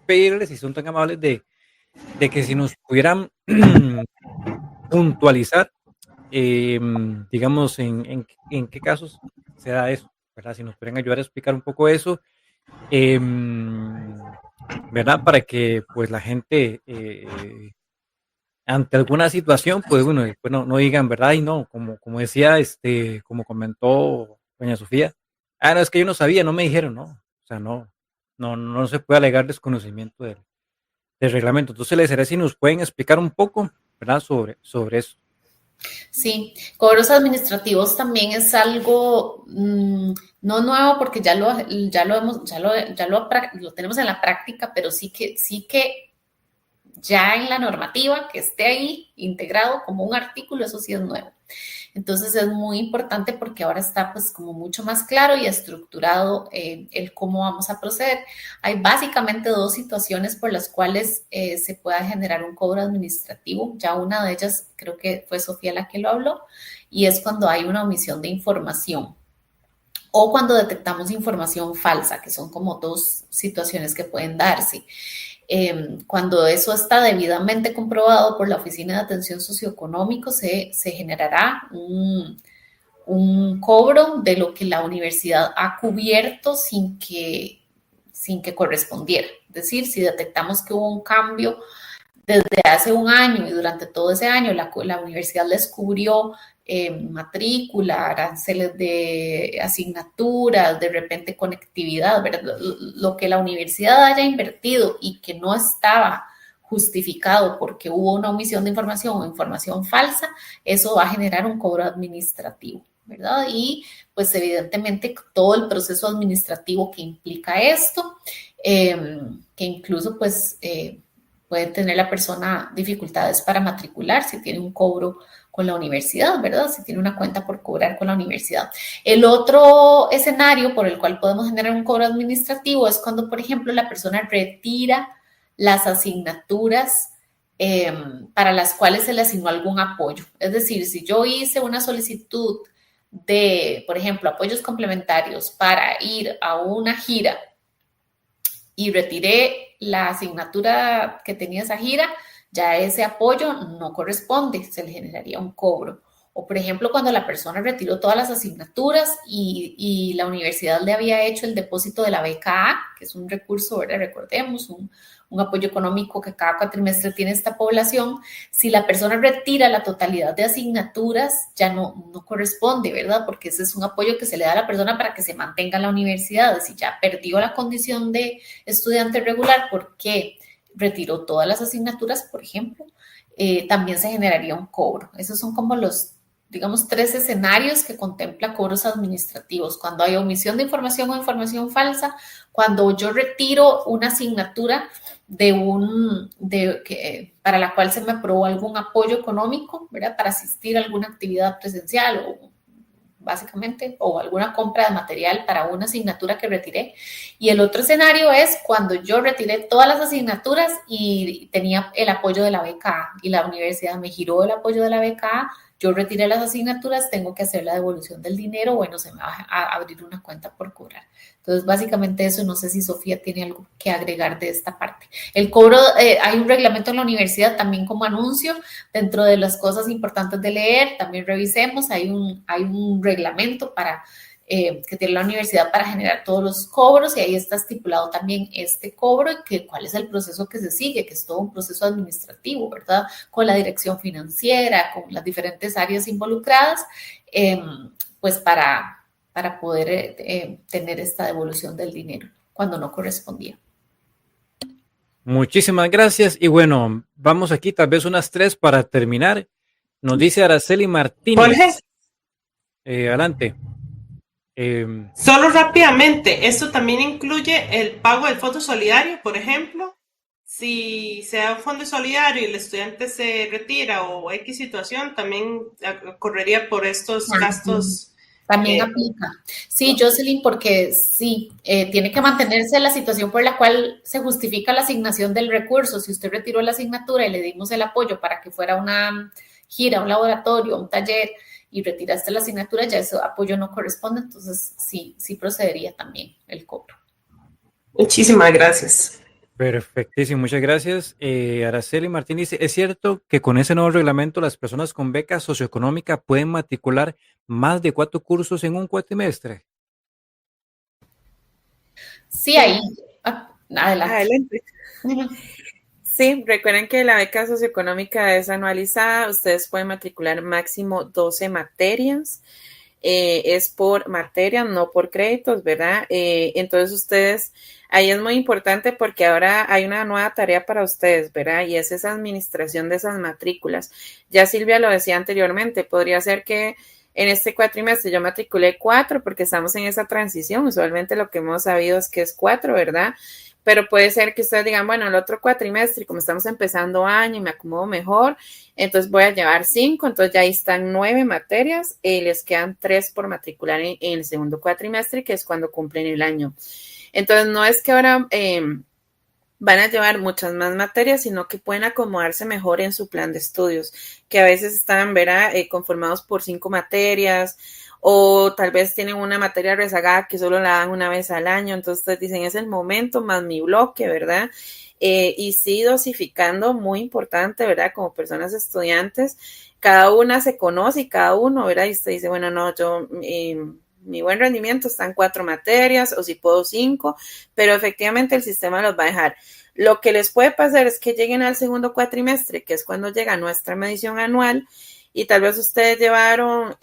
pedirles, si son tan amables, de que si nos pudieran puntualizar, digamos, en qué casos se da eso, ¿verdad? Si nos pueden ayudar a explicar un poco eso, ¿verdad? Para que pues la gente ante alguna situación, pues bueno, no digan, ¿verdad? Y no, como decía, como comentó doña Sofía, no, es que yo no sabía, no me dijeron, no, o sea, no se puede alegar desconocimiento del reglamento. Entonces les será si nos pueden explicar un poco, ¿verdad? Sobre eso. Sí, cobros administrativos también es algo no nuevo porque ya lo tenemos en la práctica, pero sí que ya en la normativa que esté ahí integrado como un artículo, eso sí es nuevo. Entonces es muy importante porque ahora está pues como mucho más claro y estructurado el cómo vamos a proceder. Hay básicamente dos situaciones por las cuales se pueda generar un cobro administrativo. Ya una de ellas creo que fue Sofía la que lo habló, y es cuando hay una omisión de información o cuando detectamos información falsa, que son como dos situaciones que pueden darse. Cuando eso está debidamente comprobado por la Oficina de Atención Socioeconómico, se generará un cobro de lo que la universidad ha cubierto sin que correspondiera. Es decir, si detectamos que hubo un cambio desde hace un año y durante todo ese año la universidad les cubrió matrícula, aranceles de asignaturas, de repente conectividad, ¿verdad? Lo que la universidad haya invertido y que no estaba justificado porque hubo una omisión de información o información falsa, eso va a generar un cobro administrativo, ¿verdad? Y pues evidentemente todo el proceso administrativo que implica esto, que incluso pues puede tener la persona dificultades para matricular si tiene un cobro con la universidad, ¿verdad? Si tiene una cuenta por cobrar con la universidad. El otro escenario por el cual podemos generar un cobro administrativo es cuando, por ejemplo, la persona retira las asignaturas para las cuales se le asignó algún apoyo. Es decir, si yo hice una solicitud de, por ejemplo, apoyos complementarios para ir a una gira y retiré la asignatura que tenía esa gira, ya ese apoyo no corresponde, se le generaría un cobro. O, por ejemplo, cuando la persona retiró todas las asignaturas y la universidad le había hecho el depósito de la beca A, que es un recurso, ¿verdad? Recordemos, un apoyo económico que cada cuatrimestre tiene esta población. Si la persona retira la totalidad de asignaturas, ya no corresponde, ¿verdad? Porque ese es un apoyo que se le da a la persona para que se mantenga en la universidad. Si ya perdió la condición de estudiante regular porque retiró todas las asignaturas, por ejemplo, también se generaría un cobro. Esos son como los, digamos, 3 escenarios que contempla cobros administrativos: cuando hay omisión de información o información falsa, cuando yo retiro una asignatura para la cual se me aprobó algún apoyo económico, ¿verdad? Para asistir a alguna actividad presencial o básicamente, o alguna compra de material para una asignatura que retiré. Y el otro escenario es cuando yo retiré todas las asignaturas y tenía el apoyo de la beca A y la universidad me giró el apoyo de la beca A, yo retiré las asignaturas, tengo que hacer la devolución del dinero, bueno, se me va a abrir una cuenta por cobrar. Entonces, básicamente eso. No sé si Sofía tiene algo que agregar de esta parte. El cobro, hay un reglamento en la universidad también como anuncio, dentro de las cosas importantes de leer, también revisemos, hay un reglamento que tiene la universidad para generar todos los cobros, y ahí está estipulado también este cobro y cuál es el proceso que se sigue, que es todo un proceso administrativo, ¿verdad? Con la dirección financiera, con las diferentes áreas involucradas, pues para poder tener esta devolución del dinero cuando no correspondía. Muchísimas gracias. Y bueno, vamos aquí tal vez unas 3 para terminar. Nos dice Araceli Martínez. Jorge. Adelante. Solo rápidamente, esto también incluye el pago del fondo solidario, por ejemplo. Si se da un fondo solidario y el estudiante se retira o X situación, también correría por estos gastos. También aplica. Sí, Jocelyn, porque sí, tiene que mantenerse la situación por la cual se justifica la asignación del recurso. Si usted retiró la asignatura y le dimos el apoyo para que fuera una gira, un laboratorio, un taller, y retiraste la asignatura, ya ese apoyo no corresponde, entonces sí procedería también el cobro. Muchísimas gracias. Perfectísimo, muchas gracias. Araceli Martínez dice, ¿es cierto que con ese nuevo reglamento las personas con beca socioeconómica pueden matricular más de 4 cursos en un cuatrimestre? Sí, ahí. Adelante. Sí, recuerden que la beca socioeconómica es anualizada, ustedes pueden matricular máximo 12 materias, es por materias, no por créditos, ¿verdad? Entonces ustedes, ahí es muy importante porque ahora hay una nueva tarea para ustedes, ¿verdad? Y es esa administración de esas matrículas. Ya Silvia lo decía anteriormente, podría ser que en este cuatrimestre yo matriculé 4 porque estamos en esa transición, usualmente lo que hemos sabido es que es 4, ¿verdad? Pero puede ser que ustedes digan, bueno, el otro cuatrimestre, como estamos empezando año y me acomodo mejor, entonces voy a llevar 5, entonces ya ahí están 9 materias, les quedan 3 por matricular en el segundo cuatrimestre, que es cuando cumplen el año. Entonces no es que ahora van a llevar muchas más materias, sino que pueden acomodarse mejor en su plan de estudios, que a veces están, ¿verdad?, conformados por 5 materias, o tal vez tienen una materia rezagada que solo la dan una vez al año, entonces ustedes dicen, es el momento más mi bloque, ¿verdad? Y sí dosificando, muy importante, ¿verdad? Como personas estudiantes, cada una se conoce y cada uno, ¿verdad? Y usted dice, bueno, no, yo, mi buen rendimiento está en 4 materias, o si puedo 5, pero efectivamente el sistema los va a dejar. Lo que les puede pasar es que lleguen al segundo cuatrimestre, que es cuando llega nuestra medición anual, y tal vez ustedes llevaron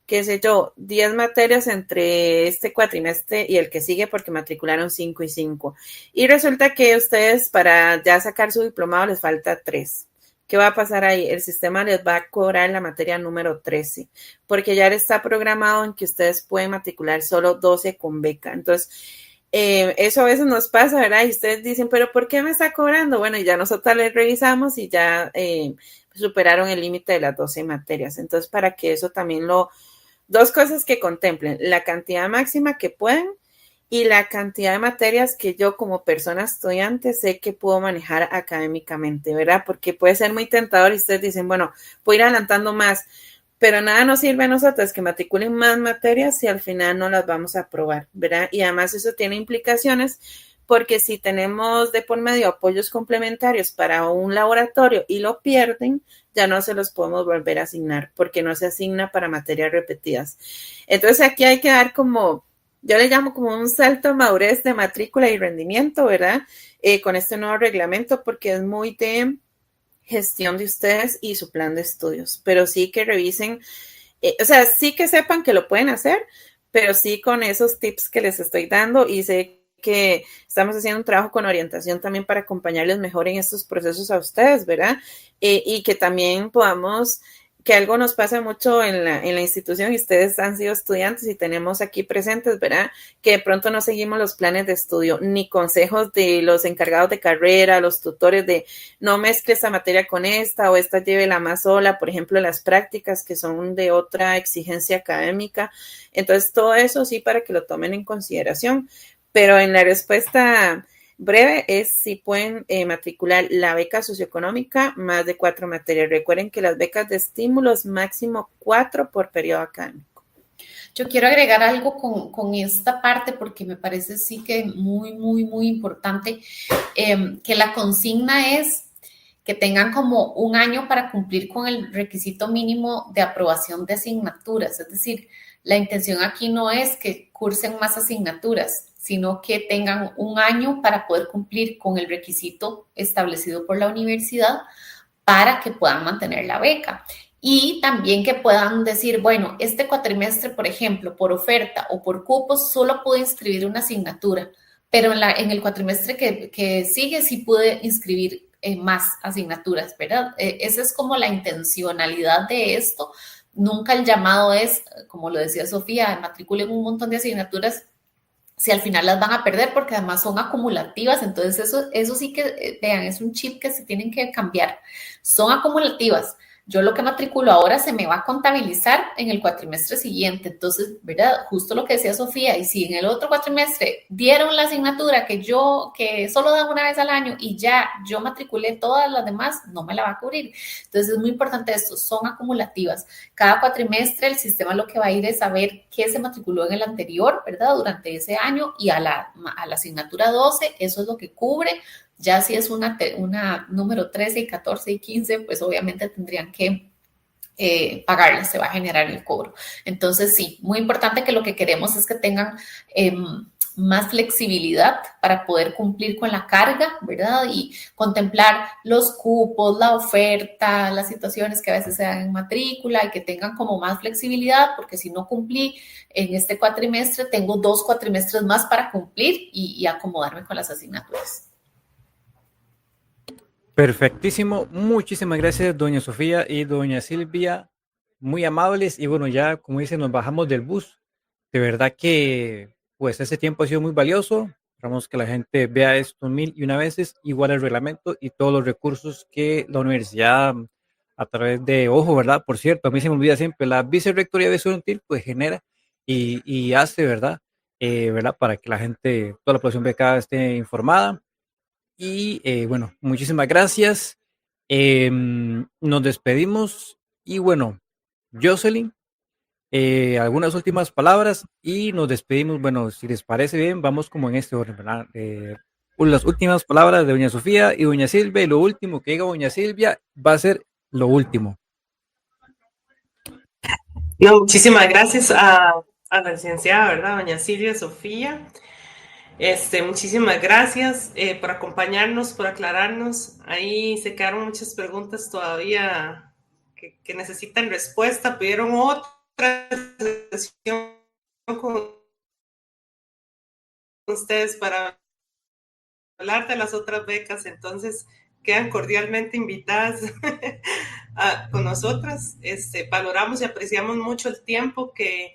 qué sé yo, 10 materias entre este cuatrimestre y el que sigue porque matricularon 5 y 5. Y resulta que ustedes para ya sacar su diplomado les falta 3. ¿Qué va a pasar ahí? El sistema les va a cobrar la materia número 13, porque ya está programado en que ustedes pueden matricular solo 12 con beca. Entonces, eso a veces nos pasa, ¿verdad? Y ustedes dicen, ¿pero por qué me está cobrando? Bueno, y ya nosotros les revisamos y ya superaron el límite de las 12 materias. Entonces, para que eso también dos cosas que contemplen, la cantidad máxima que pueden y la cantidad de materias que yo como persona estudiante sé que puedo manejar académicamente, ¿verdad? Porque puede ser muy tentador y ustedes dicen, bueno, voy a ir adelantando más, pero nada nos sirve a nosotros que matriculen más materias si al final no las vamos a aprobar, ¿verdad? Y además eso tiene implicaciones porque si tenemos de por medio apoyos complementarios para un laboratorio y lo pierden, ya no se los podemos volver a asignar porque no se asigna para materias repetidas. Entonces aquí hay que dar como, yo le llamo como un salto de madurez de matrícula y rendimiento, ¿verdad? Con este nuevo reglamento porque es muy de gestión de ustedes y su plan de estudios, pero sí que revisen, o sea, sí que sepan que lo pueden hacer, pero sí con esos tips que les estoy dando y sé que estamos haciendo un trabajo con orientación también para acompañarles mejor en estos procesos a ustedes, ¿verdad? Y que también podamos, que algo nos pasa mucho en la institución y ustedes han sido estudiantes y tenemos aquí presentes, ¿verdad? Que de pronto no seguimos los planes de estudio ni consejos de los encargados de carrera, los tutores de no mezcle esta materia con esta o esta llévela más sola, por ejemplo, las prácticas que son de otra exigencia académica. Entonces, todo eso sí para que lo tomen en consideración. Pero en la respuesta breve es si pueden matricular la beca socioeconómica más de 4 materias. Recuerden que las becas de estímulo es máximo 4 por periodo académico. Yo quiero agregar algo con esta parte porque me parece sí que muy, muy, muy importante, que la consigna es que tengan como un año para cumplir con el requisito mínimo de aprobación de asignaturas. Es decir, la intención aquí no es que cursen más asignaturas, sino que tengan un año para poder cumplir con el requisito establecido por la universidad para que puedan mantener la beca. Y también que puedan decir, bueno, este cuatrimestre, por ejemplo, por oferta o por cupos, solo pude inscribir una asignatura, pero en el cuatrimestre que sigue sí pude inscribir más asignaturas, ¿verdad? Esa es como la intencionalidad de esto. Nunca el llamado es, como lo decía Sofía, matriculen un montón de asignaturas si al final las van a perder, porque además son acumulativas. Entonces eso sí que, vean, es un chip que se tienen que cambiar. Son acumulativas. Yo lo que matriculo ahora se me va a contabilizar en el cuatrimestre siguiente. Entonces, ¿verdad? Justo lo que decía Sofía, y si en el otro cuatrimestre dieron la asignatura que solo dan una vez al año y ya yo matriculé todas las demás, no me la va a cubrir. Entonces, es muy importante esto, son acumulativas. Cada cuatrimestre el sistema lo que va a ir es saber qué se matriculó en el anterior, ¿verdad? Durante ese año, y a la asignatura 12, eso es lo que cubre. Ya si es una número 13 y 14 y 15, pues obviamente tendrían que pagarles, se va a generar el cobro. Entonces sí, muy importante que lo que queremos es que tengan más flexibilidad para poder cumplir con la carga, ¿verdad? Y contemplar los cupos, la oferta, las situaciones que a veces se dan en matrícula y que tengan como más flexibilidad, porque si no cumplí en este cuatrimestre, tengo 2 cuatrimestres más para cumplir y acomodarme con las asignaturas. Perfectísimo, muchísimas gracias doña Sofía y doña Silvia, muy amables. Y bueno, ya como dicen, nos bajamos del bus. De verdad que pues ese tiempo ha sido muy valioso. Esperamos que la gente vea esto 1001 veces, igual el reglamento y todos los recursos que la universidad a través de, ojo, ¿verdad? Por cierto, a mí se me olvida siempre, la Vicerrectoría de Estudiantil pues genera y hace, ¿verdad? ¿Verdad? Para que la gente, toda la población becada esté informada. Y bueno, muchísimas gracias. Nos despedimos. Y bueno, Jocelyn, algunas últimas palabras y nos despedimos. Bueno, si les parece bien, vamos como en este orden, ¿verdad? Las últimas palabras de doña Sofía y doña Silvia, y lo último que diga doña Silvia va a ser lo último. No, muchísimas gracias a la licenciada, ¿verdad? Doña Silvia Sofía. Muchísimas gracias por acompañarnos, por aclararnos. Ahí se quedaron muchas preguntas todavía que necesitan respuesta. Pidieron otra sesión con ustedes para hablar de las otras becas, entonces quedan cordialmente invitadas con nosotras. Valoramos y apreciamos mucho el tiempo que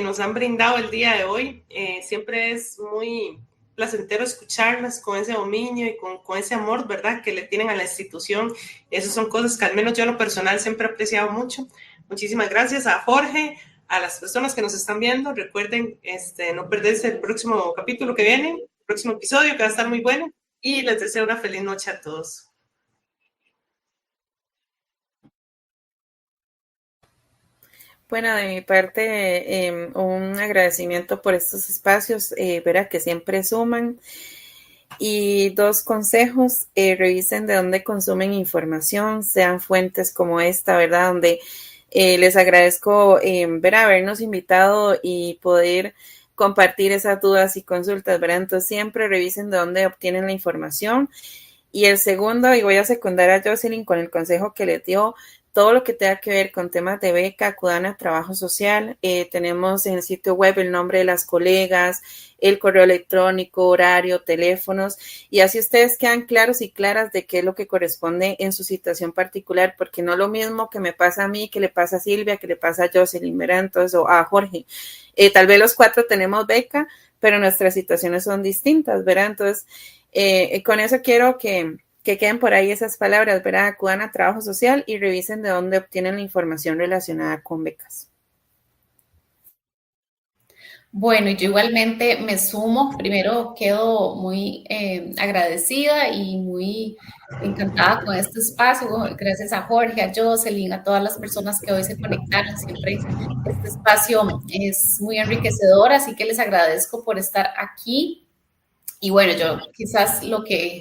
nos han brindado el día de hoy. Siempre es muy placentero escucharlas con ese dominio y con ese amor, ¿verdad?, que le tienen a la institución. Esas son cosas que al menos yo en lo personal siempre he apreciado mucho. Muchísimas gracias a Jorge, a las personas que nos están viendo, recuerden no perderse el próximo capítulo que viene, el próximo episodio que va a estar muy bueno, y les deseo una feliz noche a todos. Bueno, de mi parte, un agradecimiento por estos espacios, verá que siempre suman. Y 2 consejos, revisen de dónde consumen información, sean fuentes como esta, ¿verdad? Donde les agradezco habernos invitado y poder compartir esas dudas y consultas, ¿verdad? Entonces siempre revisen de dónde obtienen la información. Y el segundo, y voy a secundar a Jocelyn con el consejo que les dio, todo lo que tenga que ver con temas de beca, acudan a Trabajo Social. Tenemos en el sitio web el nombre de las colegas, el correo electrónico, horario, teléfonos, y así ustedes quedan claros y claras de qué es lo que corresponde en su situación particular, porque no es lo mismo que me pasa a mí, que le pasa a Silvia, que le pasa a Jocelyn, ¿verdad? Entonces, o a Jorge. Tal vez los 4 tenemos beca, pero nuestras situaciones son distintas, ¿verdad? Entonces, con eso quiero que queden por ahí esas palabras, ¿verdad? Acudan a Trabajo Social y revisen de dónde obtienen la información relacionada con becas. Bueno, yo igualmente me sumo. Primero quedo muy agradecida y muy encantada con este espacio. Gracias a Jorge, a Jocelyn, a todas las personas que hoy se conectaron. Siempre este espacio es muy enriquecedor, así que les agradezco por estar aquí. Y bueno, yo quizás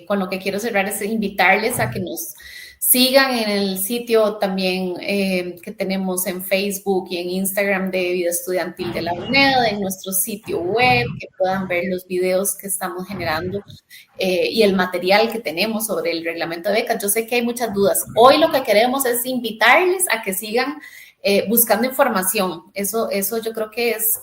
con lo que quiero cerrar es invitarles a que nos sigan en el sitio también que tenemos en Facebook y en Instagram de Vida Estudiantil de la UNED, en nuestro sitio web, que puedan ver los videos que estamos generando y el material que tenemos sobre el reglamento de becas. Yo sé que hay muchas dudas. Hoy lo que queremos es invitarles a que sigan buscando información. Eso yo creo que es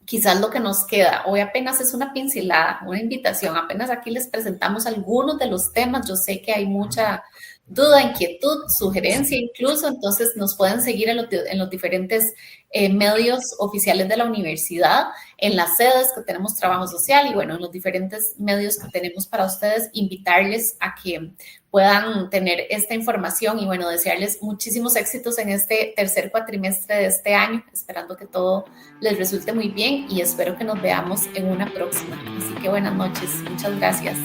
quizás lo que nos queda. Hoy apenas es una pincelada, una invitación. Apenas aquí les presentamos algunos de los temas. Yo sé que hay mucha duda, inquietud, sugerencia incluso, entonces nos pueden seguir en los diferentes medios oficiales de la universidad, en las sedes que tenemos Trabajo Social y bueno, en los diferentes medios que tenemos para ustedes, invitarles a que puedan tener esta información y bueno, desearles muchísimos éxitos en este tercer cuatrimestre de este año, esperando que todo les resulte muy bien y espero que nos veamos en una próxima. Así que buenas noches, muchas gracias.